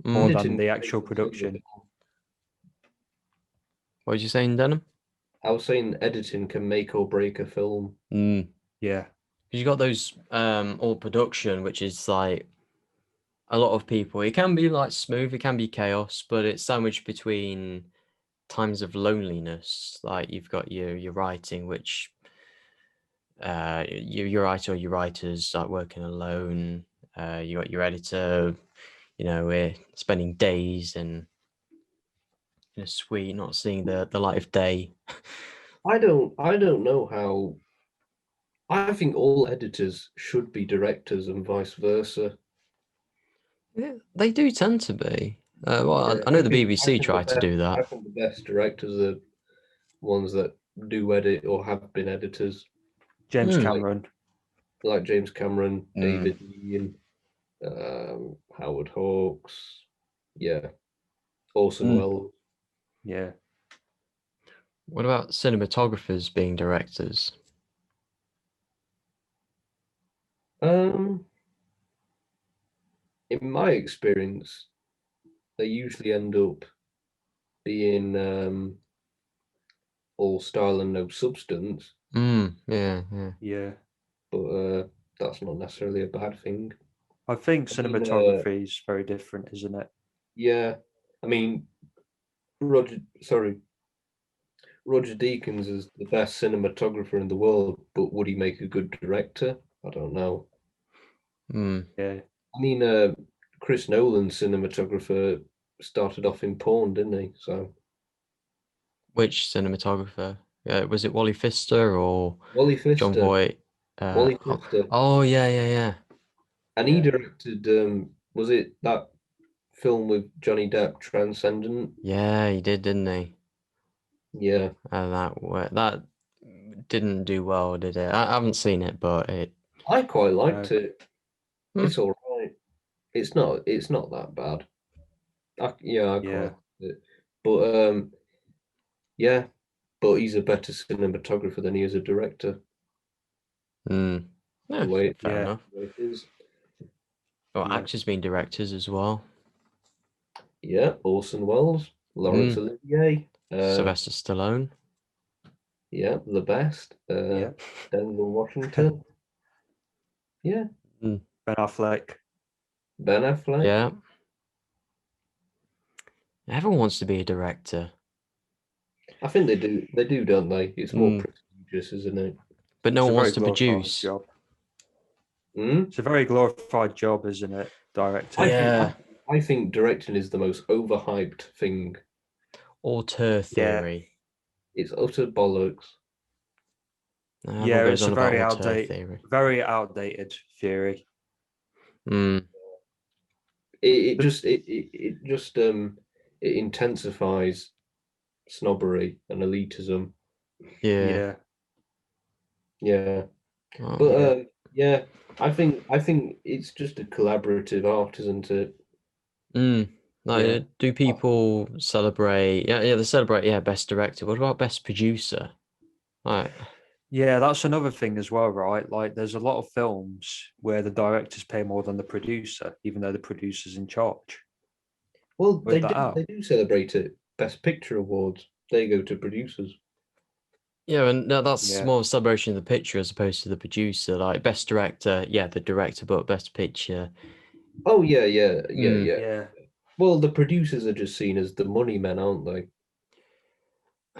more than Editing the can actual make or break a production. film. What was you saying, Denham? I was saying editing can make or break a film. Yeah, Because you got those all production, which is like a lot of people. It can be like smooth, it can be chaos, but it's sandwiched between times of loneliness. Like you've got your writing, which your writer or your writers start working alone. You got your editor, we're spending days in a suite, not seeing the light of day. I don't know how. I think all editors should be directors and vice versa. Yeah, they do tend to be. Yeah, I know the I BBC think the tried to do I that. think the best directors are ones that do edit or have been editors, James Hmm. Cameron. like James Cameron, Mm. David Lean, Howard Hawks, yeah, Orson Welles. Yeah, What about cinematographers being directors? In my experience, they usually end up being all style and no substance, Yeah. yeah. but that's not necessarily a bad thing. I think I mean, cinematography is very different, isn't it? yeah, I mean, Roger Deakins is the best cinematographer in the world, but would he make a good director? I don't know. Yeah, I mean, Chris Nolan's cinematographer started off in porn, didn't he? So Which cinematographer? Was it Wally Pfister or Wally John Pfister, Voight? Wally Pfister, Yeah. and he yeah, directed. Was it that film with Johnny Depp, Transcendent? Yeah, he did, didn't he? Yeah, That didn't do well, did it? I haven't seen it, but it. I quite liked no, it. It's all right. It's not that bad. I quite yeah, liked it. But yeah, but he's a better cinematographer than he is a director. Yeah, The way fair yeah, enough. it is. Well, yeah, actors being directors as well. Yeah, Orson Welles, Laurence Olivier, Sylvester Stallone. yeah, the best. yeah. Denzel Washington. Yeah, Mm, Ben Affleck. Ben Affleck. Yeah. Everyone wants to be a director. I think they do, don't they? It's more Mm. prestigious, isn't it? but no It's a one wants very to glorified produce. job. Hmm? It's a very glorified job, isn't it? Directing. Yeah. I think directing is the most overhyped thing. Auteur theory. It's utter bollocks. Everyone Yeah, goes it's on a about very auteur theory. very outdated theory. Mm. It intensifies snobbery and elitism. Yeah. Yeah. Oh, But yeah, I think it's just a collaborative art, isn't it? Like, Yeah. do people celebrate? Yeah, they celebrate. Yeah, best director. What about best producer? Right. Yeah, that's another thing as well, right? Like, there's a lot of films where the directors pay more than the producer, even though the producer's in charge. Well, Work that out. they do celebrate it. Best Picture awards. They go to producers. Yeah, and that's Yeah. more of a celebration of the picture as opposed to the producer. Like best director, yeah, the director, but best picture. Oh yeah. Yeah. Well, the producers are just seen as the money men, aren't they?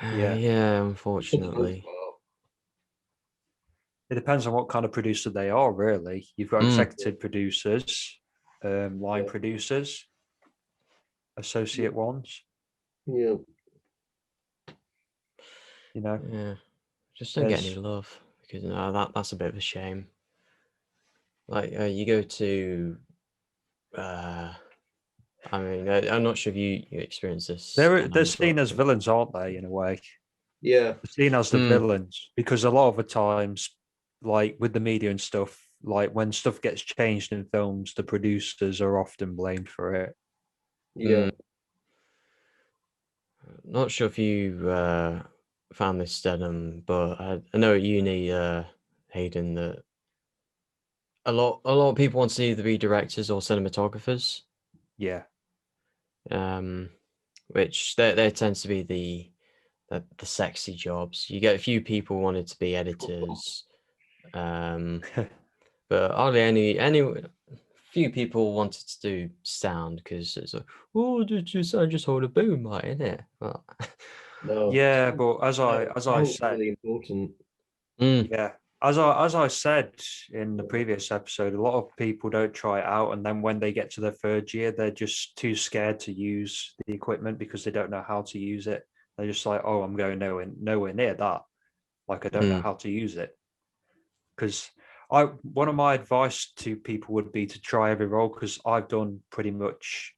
Yeah. Yeah, For the most unfortunately. part. It depends on what kind of producer they are, really. You've got executive producers, line Yeah. producers, associate ones, Yeah. you know. Yeah, just don't get any There's love because that's a bit of a shame. Like you go to, I mean, I'm not sure if you experienced this. they're As well. seen as villains, aren't they, in a way? Yeah. They're seen as the villains because a lot of the times, like with the media and stuff, like when stuff gets changed in films, the producers are often blamed for it. Yeah. Not sure if you found this, Denham, but I know at uni, Hayden, that a lot of people want to either be directors or cinematographers. Yeah. Which there tends to be the sexy jobs. You get a few people wanted to be editors, but hardly any few people wanted to do sound because it's like, oh, I just hold a boom light in it. Well, No. Yeah, but as I Sound's said, really important. yeah, as I said in the previous episode, a lot of people don't try it out, and then when they get to their third year, they're just too scared to use the equipment because they don't know how to use it. They're just like, oh, I'm going nowhere near that. Like I don't know how to use it. Because one of my advice to people would be to try every role because I've done pretty much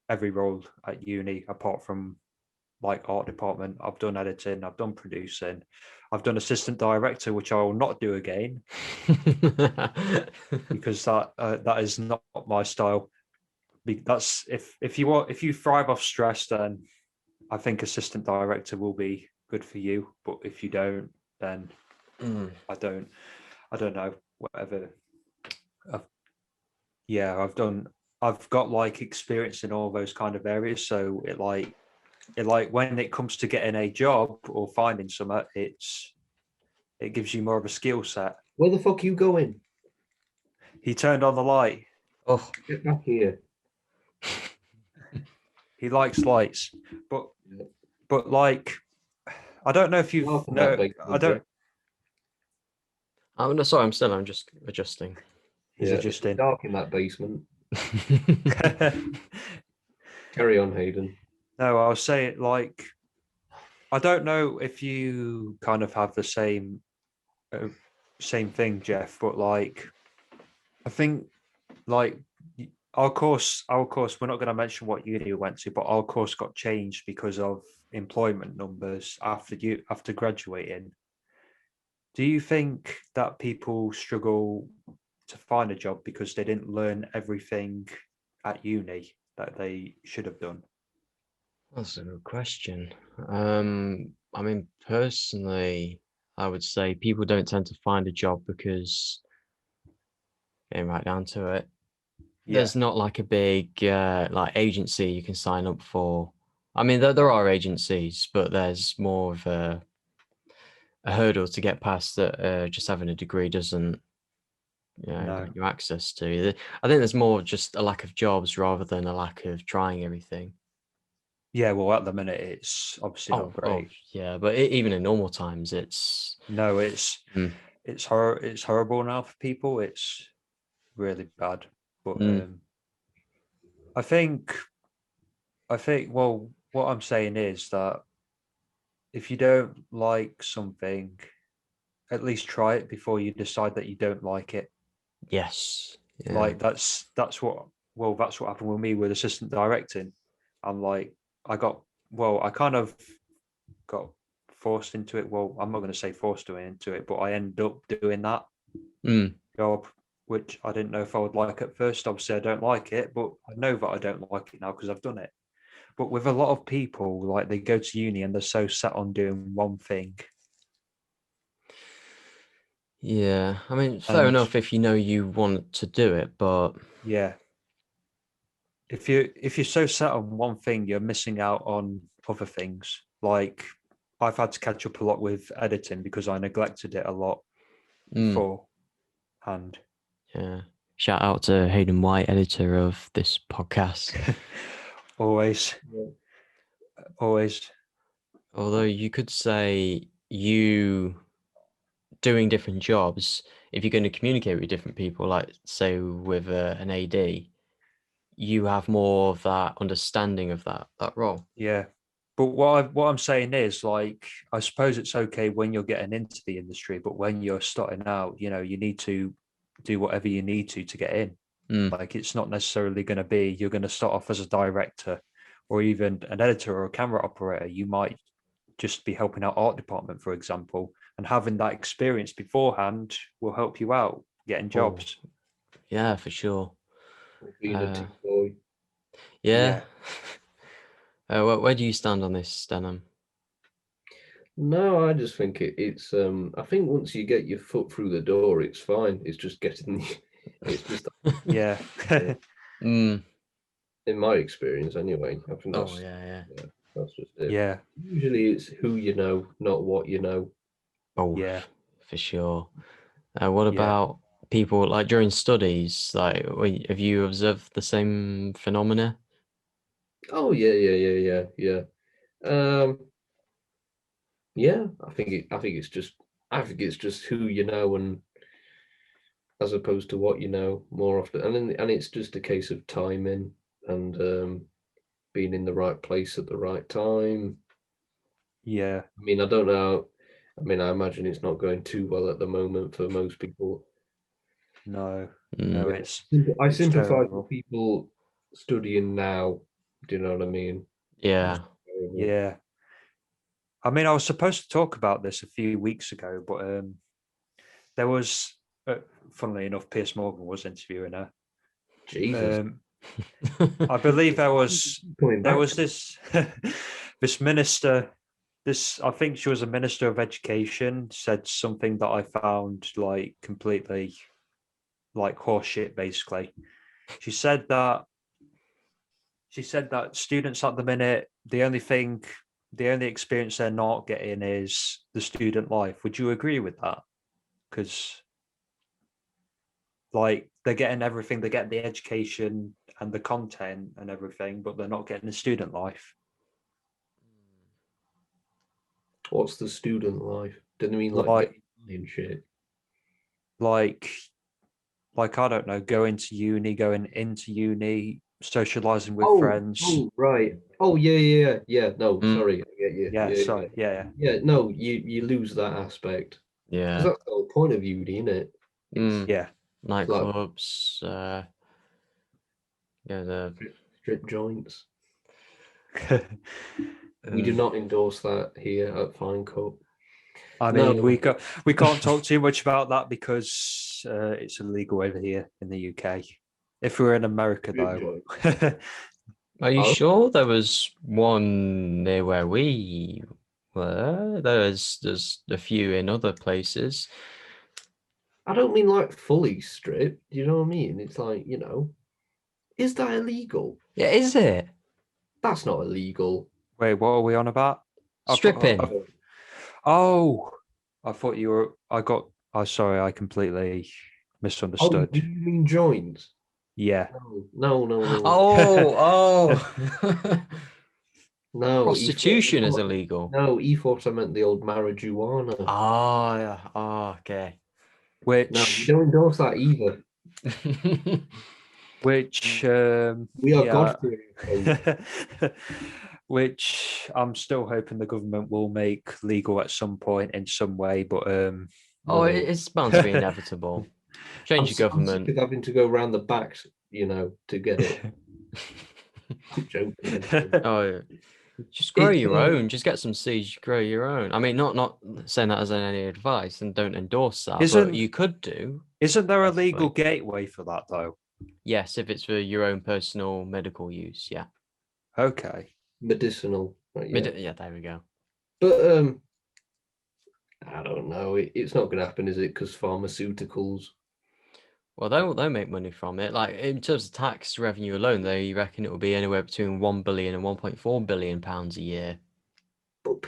every role at uni apart from like art department. I've done editing, I've done producing, I've done assistant director, which I will not do again because that is not my style. That's if you thrive off stress, then I think assistant director will be good for you. But if you don't, then I don't know. Whatever. I've got like experience in all those kind of areas, so it like when it comes to getting a job or finding something, it gives you more of a skill set. Where the fuck are you going? He turned on the light. Oh, Get back here. He likes lights, but like I don't know if you've Darken no, that I don't. I'm no, sorry, I'm just adjusting. He's It's adjusting. dark in that basement. Carry on, Hayden. No, I'll say it like I don't know if you kind of have the same thing, Jeff, but like I think like our course, we're not going to mention what uni we went to, but our course got changed because of employment numbers after graduating. Do you think that people struggle to find a job because they didn't learn everything at uni that they should have done? That's a good question. I mean, personally, I would say people don't tend to find a job because, getting right down to it, there's not like a big like agency you can sign up for. I mean, there are agencies, but there's more of a hurdle to get past that just having a degree doesn't grant you access to. I think there's more just a lack of jobs rather than a lack of trying everything. Yeah, well, at the minute it's obviously not great. Yeah, but even in normal times, it's No, it's Mm. it's horrible now for people. It's really bad. But I think well, what I'm saying is that if you don't like something, at least try it before you decide that you don't like it. yes, yeah. Like that's what happened with me with assistant directing. I'm like, I kind of got forced into it. Well, I'm not going to say forced into it, but I ended up doing that job, which I didn't know if I would like at first. Obviously, I don't like it, but I know that I don't like it now because I've done it. But with a lot of people, like they go to uni and they're so set on doing one thing. Yeah, I mean, fair enough if you know you want to do it, but yeah, if you're so set on one thing, you're missing out on other things. Like I've had to catch up a lot with editing because I neglected it a lot beforehand. Yeah. Shout out to Hayden White, editor of this podcast. Always. Although you could say you doing different jobs, if you're going to communicate with different people, like say with an AD, you have more of that understanding of that role. Yeah. But what I'm saying is, like, I suppose it's okay when you're getting into the industry, but when you're starting out, you know, you need to do whatever you need to get in. Like, it's not necessarily going to be you're going to start off as a director or even an editor or a camera operator. You might just be helping out art department, for example, and having that experience beforehand will help you out getting jobs. Yeah, for sure. Being a teen boy. Yeah. Where do you stand on this, Denholm? No, I just think it's. I think once you get your foot through the door, it's fine. It's just getting. It's just. Yeah. In my experience, anyway. I think that's. Yeah. That's just it. Yeah. Usually, it's who you know, not what you know. Oh, yeah, for sure. What about people like during studies? Like, have you observed the same phenomena? Oh yeah. Yeah, I think it's just who you know, and as opposed to what you know more often, and it's just a case of timing and being in the right place at the right time. Yeah. I mean, I don't know. I mean, I imagine it's not going too well at the moment for most people. No, I sympathize terrible. with people studying now. Do you know what I mean? Yeah. Yeah. I mean, I was supposed to talk about this a few weeks ago, but there was, funnily enough, Piers Morgan was interviewing her. Jesus. I believe there was this this minister. I think she was a minister of education. Said something that I found like completely like horseshit. Basically, she said that students at the minute, the only experience they're not getting is the student life. Would you agree with that? Because like they're getting everything, they get the education and the content and everything, but they're not getting the student life. What's the student life? Didn't mean like getting shit. Like I don't know, going into uni, socializing with friends. Oh, right. Oh, yeah. No, sorry. I get you. Yeah, sorry. Yeah. No, you lose that aspect. Yeah. Because that's the whole point of uni, isn't it? Yeah. Nightclubs. The strip joints. We do not endorse that here at Fine Cup. I mean, we can't talk too much about that because it's illegal over here in the UK. If we were in America, though. Are you sure there was one near where we were? There's a few in other places. I don't mean like fully stripped. Do you know what I mean? It's like, is that illegal? Yeah, is it? That's not illegal. Wait, what are we on about? Stripping. I thought you were. Sorry, I completely misunderstood. Oh, do you mean joints? Yeah. No. Oh. No, Prostitution is illegal. No, he thought I meant the old marijuana. Oh, yeah. Oh, okay. No, we Which don't endorse that either. which We are yeah, God-fearing folk. which I'm still hoping the government will make legal at some point in some way, but Oh, No. it's bound to be inevitable. Change the I'm sick government. of having to go around the back, to get it. I'm joking. Oh, just grow It's, your own. Just get some seeds. Grow your own. I mean, not saying that as any advice, and don't endorse that, but Isn't you could do. isn't there a Possibly. legal gateway for that though? Yes, if it's for your own personal medical use. Yeah. Okay. medicinal. Right, yeah. Yeah, there we go. But I don't know. It's not going to happen, is it? Because pharmaceuticals. Well, they'll make money from it. Like in terms of tax revenue alone, they reckon it will be anywhere between 1 billion and 1.4 billion pounds a year. But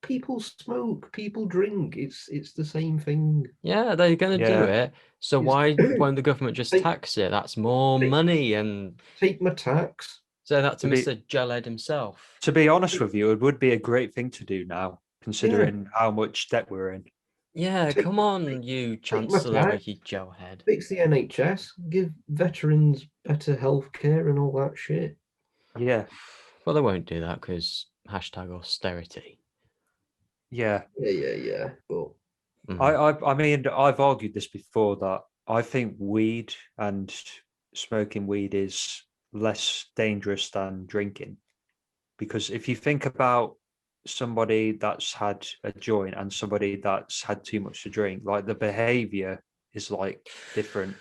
people smoke, people drink. It's the same thing. Yeah, they're going to do Yeah. it. So It's- why won't the government just Take- tax it? That's more take- money. And Take my tax. say that to To be- Mr. Geled himself. To be honest with you, it would be a great thing to do now, considering how much debt we're in. Yeah, Take- come on, you my Chancellor tax. Ricky Gelhead. Fix the NHS. Give veterans better health care and all that shit. Yeah. Well, they won't do that because #austerity. Yeah. Yeah. But I mean, I've argued this before that I think weed and smoking weed is less dangerous than drinking. Because if you think about somebody that's had a joint and somebody that's had too much to drink, like the behavior is like different,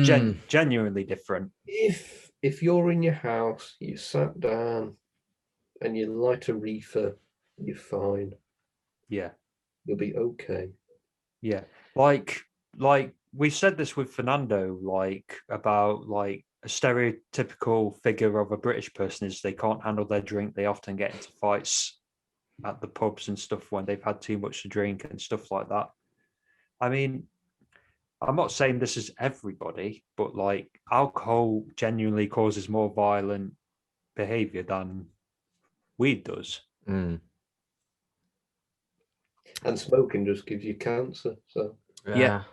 genuinely different. if you're in your house, you sat down, and you light a reefer, you're fine. Yeah. You'll be okay. Yeah. Like we said this with Fernando, like about like a stereotypical figure of a British person is they can't handle their drink. They often get into fights at the pubs and stuff when they've had too much to drink and stuff like that. I mean, I'm not saying this is everybody, but like alcohol genuinely causes more violent behavior than weed does. And smoking just gives you cancer. So Yeah.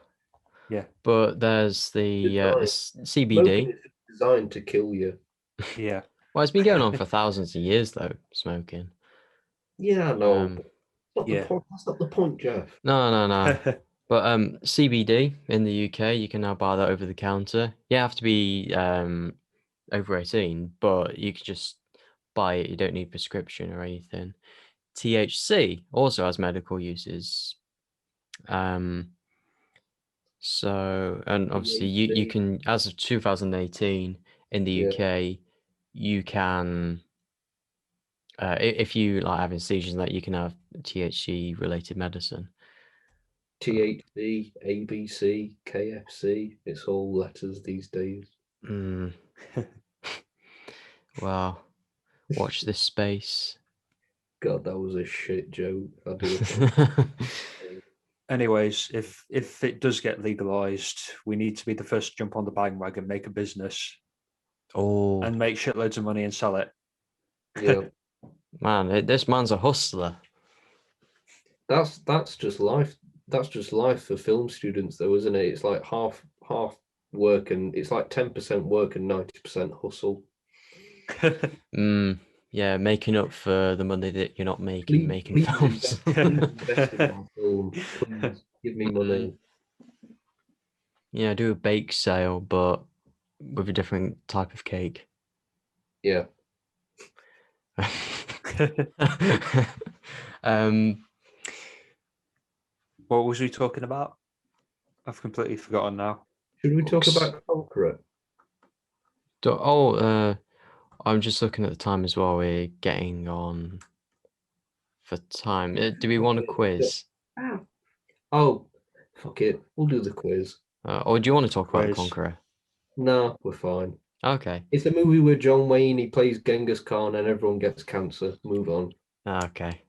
But there's the CBD. smoking is designed to kill you. Yeah. Well, it's been going on for thousands of years, though, smoking. Yeah, no. yeah. That's not the point, Jeff. No. But CBD in the UK, you can now buy that over the counter. You have to be over 18, but you can just buy it. You don't need prescription or anything. THC also has medical uses. So, and obviously you can, as of 2018 in the UK, you can, if you like having seizures, that you can have THC related medicine. THC, ABC, KFC, it's all letters these days. Wow. Watch this space. God, that was a shit joke. I do. Anyways, if it does get legalized, we need to be the first to jump on the bandwagon, make a business, and make shitloads of money and sell it. Yeah, man, this man's a hustler. that's just life. That's just life for film students, though, isn't it? It's like half work, and it's like 10% work and 90% hustle. Yeah, making up for the money that you're not making films. Please invest in my film. Please give me money. Yeah, do a bake sale, but with a different type of cake. Yeah. What was we talking about? I've completely forgotten now. Should we talk about Conqueror? I'm just looking at the time as well. We're getting on for time. Do we want a quiz? Oh, fuck it. We'll do the quiz. Or do you want to talk about Conqueror? No, we're fine. Okay. It's a movie where John Wayne, he plays Genghis Khan and everyone gets cancer. Move on. Okay.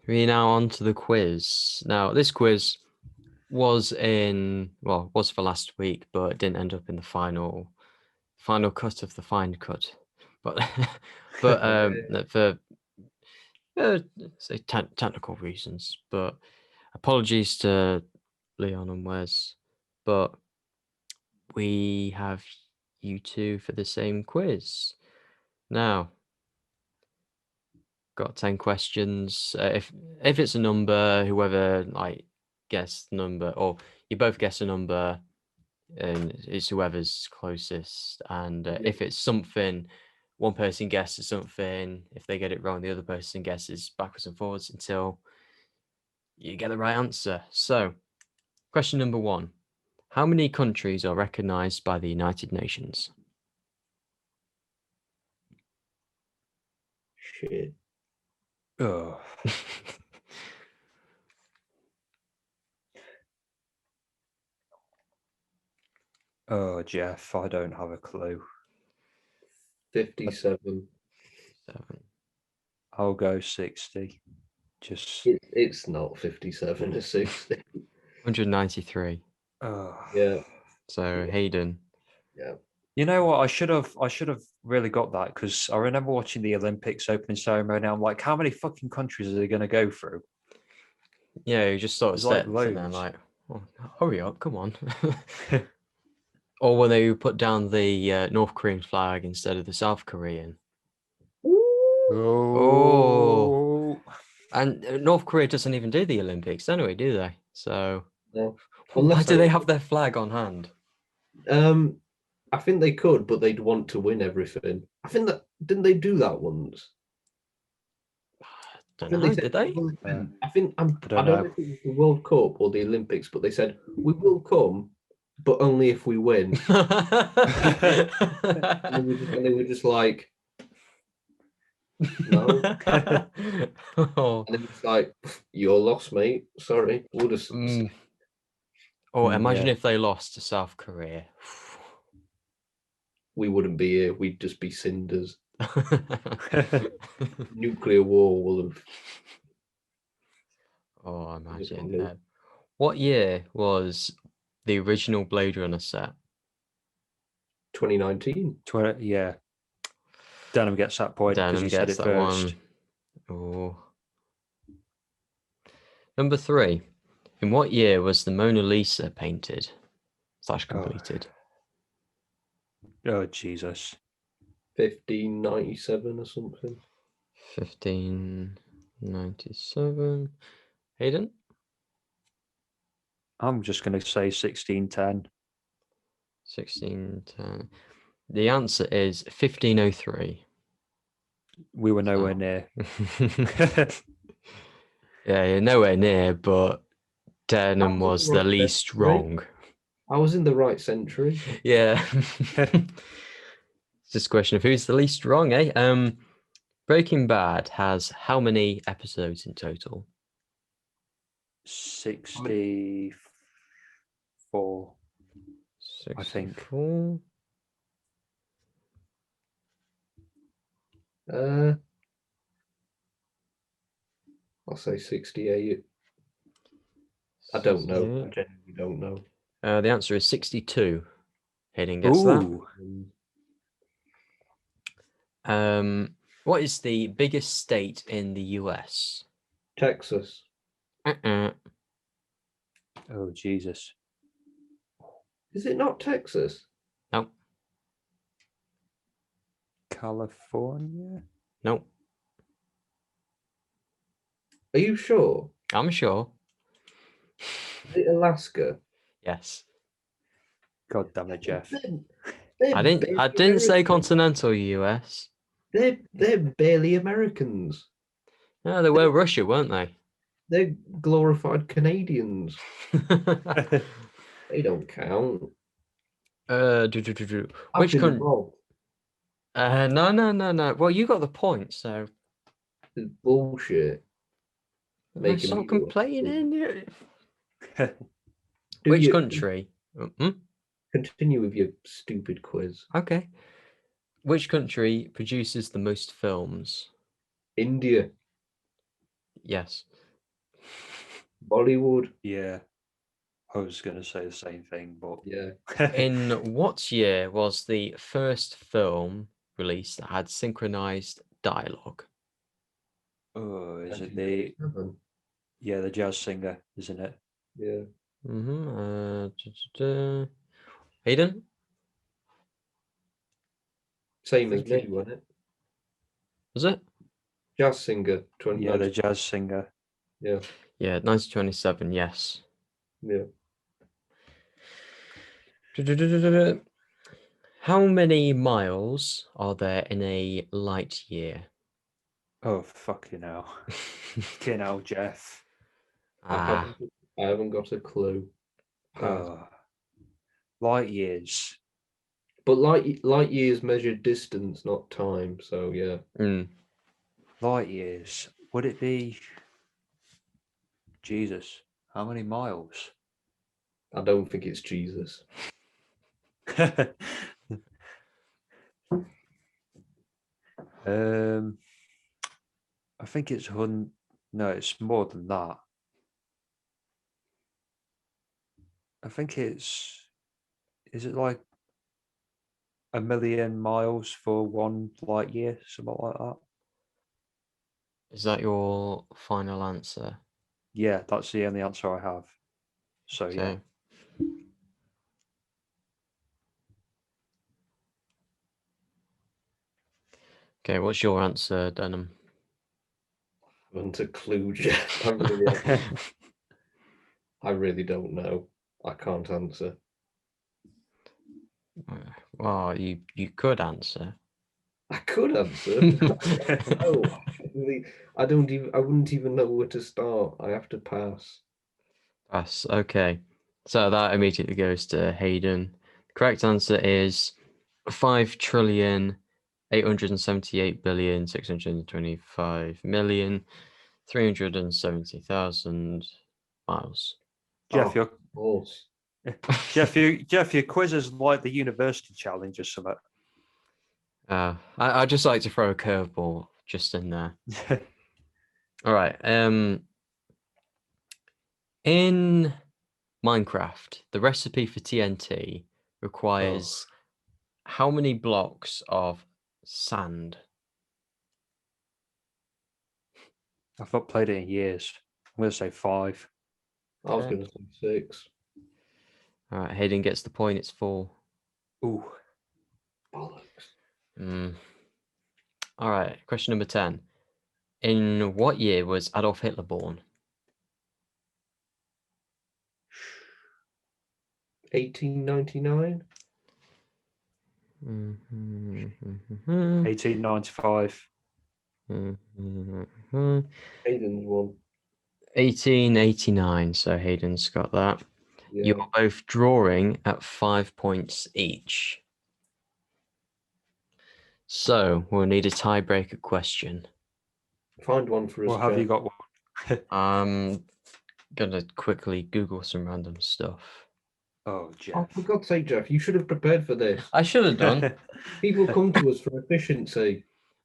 We're now on to the quiz. Now, this quiz was for last week, but it didn't end up in the final cut of the fine cut. but for say technical reasons. But apologies to Leon and Wes, but we have you two for the same quiz. Now, got 10 questions. If it's a number, whoever like guess the number, or you both guess a number, and it's whoever's closest. And if it's something, one person guesses something. If they get it wrong, the other person guesses backwards and forwards until you get the right answer. So, question number 1. How many countries are recognized by the United Nations? Shit. Oh. Oh, Jeff, I don't have a clue. 57. 7. I'll go 60. Just It's not 57 or 60. 193. Yeah. So Hayden. Yeah. You know what? I should have really got that, because I remember watching the Olympics opening ceremony. I'm like, how many fucking countries are they going to go through? Yeah, you just sort of There's like steps and then loads. like, oh, hurry up, come on. Or when they put down the North Korean flag instead of the South Korean. Oh. And North Korea doesn't even do the Olympics anyway, do they? So No. why do they have their flag on hand? I think they could, but they'd want to win everything. I think that didn't they do that once? Don't know, did they? I think I don't know if it was the World Cup or the Olympics, but they said we will come, but only if we win. and they were just like, no. Oh. And then it's like, you're lost, mate. Sorry, we'll just. Oh, imagine if they lost to South Korea. We wouldn't be here. We'd just be cinders. Nuclear war will have. Oh, imagine. What year was the original Blade Runner set? 2019. Yeah. Denholm gets that point because he said it first. Oh. Number 3. In what year was the Mona Lisa painted / completed? Oh, Jesus. 1597 or something. 1597. Hayden? I'm just going to say 1610. 1610. The answer is 1503. We were nowhere near. Yeah, you're nowhere near, but Denholm was the least wrong. I was in the right century. Yeah. It's just a question of who's the least wrong, eh? Breaking Bad has how many episodes in total? 64. 64. I think. I'll say 68. I don't know. I genuinely don't know. The answer is 62. Hayden gets that. What is the biggest state in the US? Texas. Oh, Jesus. Is it not Texas? No. California? No. Are you sure? I'm sure. Is it Alaska? Yes. God damn it, Jeff. I didn't say continental US. They're barely Americans. No, they were Russia, weren't they? They're glorified Canadians. They don't count. Which country? No. Well, you got the point, so. It's bullshit. Stop complaining. Which country? Continue with your stupid quiz. Okay. Which country produces the most films? India. Yes. Bollywood. Yeah. I was going to say the same thing, but yeah. In what year was the first film released that had synchronized dialogue? Oh, is it the 1997. the jazz singer, isn't it? Yeah. Hayden? Same as think me, it- wasn't it? Was it? Jazz singer. Yeah, the jazz singer. Yeah. Yeah, 1927, yes. Yeah. How many miles are there in a light year? Oh, fucking hell. Fucking hell, Jeff. Ah, I haven't got a clue. Oh. Light years. But light years measured distance, not time. So yeah. Light years. Would it be Jesus? How many miles? I don't think it's Jesus. I think it's no, it's more than that. I think is it like 1,000,000 miles for 1 light year, something like that? is that your final answer? Yeah, that's the only answer I have. So yeah. Okay. Okay, what's your answer, Denham? I haven't a clue, Jeff. I really don't know. I can't answer. Well, you could answer. I could answer. No, I wouldn't even know where to start. I have to pass. Pass. Okay. So that immediately goes to Hayden. The correct answer is 5,878,625,370,000 miles. Jeff, Of course. Jeff, your quiz is like the university challenge or something. I just like to throw a curveball just in there. All right. In Minecraft, the recipe for TNT requires how many blocks of sand? I've not played it in years. I'm going to say 5. I was going to say 6. All right, Hayden gets the point. It's 4. Ooh. Bollocks. All right, question number 10. In what year was Adolf Hitler born? 1899. 1895. Hayden's one. 1889. So Hayden's got that. Yeah. You're both drawing at 5 points each. So we'll need a tiebreaker question. Find one for us. Well, have you Jeff. got one? I'm gonna quickly Google some random stuff. Oh, Oh, Jeff. for God's sake, Jeff, you should have prepared for this. I should have done. People come to us for efficiency.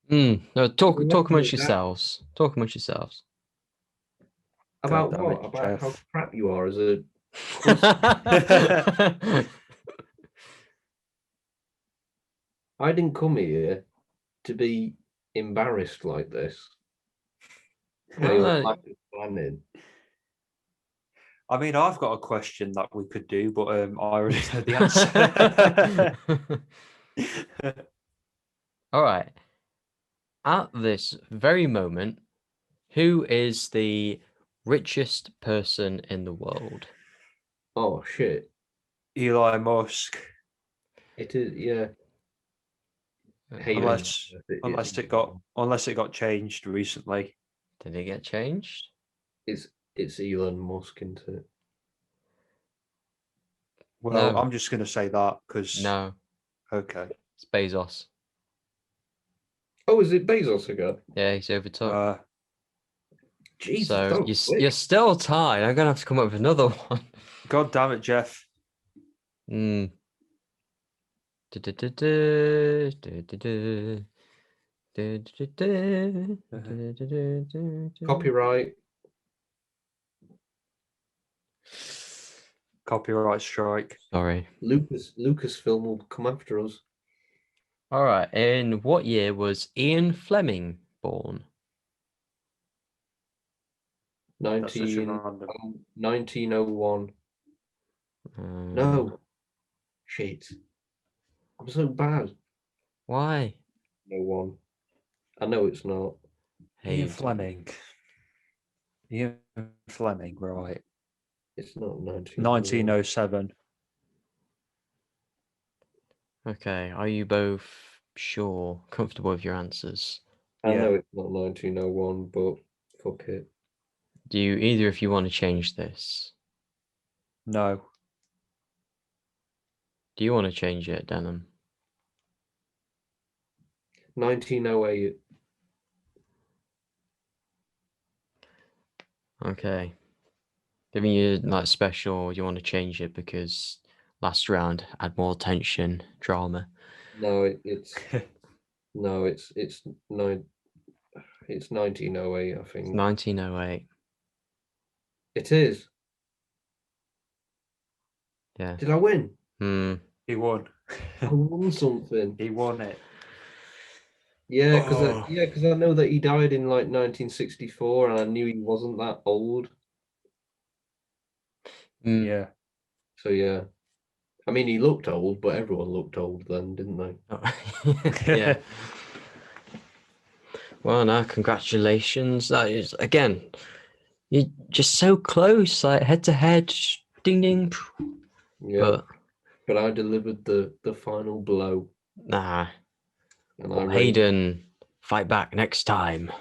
No, talk We're amongst not doing that. yourselves. Talk amongst yourselves. About God damn what? it, About how Jeff. crap you are as a. I didn't come here to be embarrassed like this. By your No. lack of planning. I mean, I've got a question that we could do, but I already know the answer. All right. At this very moment, who is the richest person in the world? Oh shit! Elon Musk. It is, yeah. Hayden, Unless it got changed recently. Did it get changed? it's Elon Musk, isn't it? Well, No. I'm just going to say that because No, okay. it's Bezos. Oh, is it Bezos again? Yeah, he's overtook. Jesus, So that was quick. you're still tied. I'm gonna have to come up with another one. God damn it, Jeff. Copyright. Copyright strike. Sorry. Lucasfilm will come after us. All right. In what year was Ian Fleming born? 1901. Um, No. Shit. I'm so bad. Why? No one. I know it's not. Ian Hayden. Fleming. Ian Fleming, right. It's not 1907. Okay. Are you both sure, comfortable with your answers? I know Yeah. it's not 1901, but fuck it. Do you either of you want to change this? No. Do you want to change it, Denham? 1908. Okay. Giving you like special, do you want to change it because last round had more tension, drama? No, it's no, it's 1908, I It's think. 1908. It is. Yeah. Did I win? He won. I won something. He won it. Yeah, because Oh. I know that he died in like 1964, and I knew he wasn't that old. Yeah. So yeah, I mean he looked old, but everyone looked old then, didn't they? Yeah. Well, no, congratulations. That is again, you're just so close, like head to head, ding ding. Yeah. But I delivered the final blow, Nah. and Well, I Hayden, fight back next time.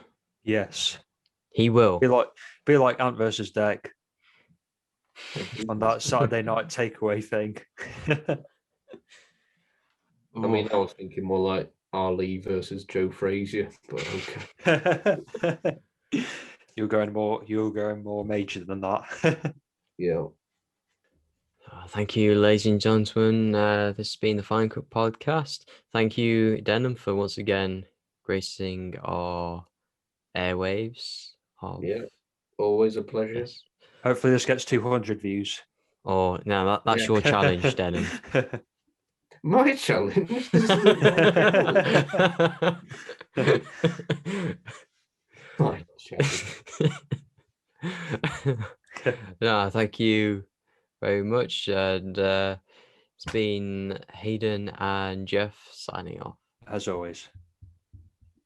Yes. He will. Be like Ant versus Deck on that raised. Saturday night takeaway thing. I mean, I was thinking more like Ali versus Joe Frazier, but okay. You're going more major than that. Yeah. Thank you, ladies and gentlemen. This has been the Fine Cook podcast. Thank you, Denham, for once again gracing our airwaves. Yeah. Always a pleasure. Yes. Hopefully this gets 200 views. Oh, now that's Yeah. your challenge, Denham. My challenge. This isn't my challenge. My challenge. No, thank you very much. And it's been Hayden and Jeff signing off. As always.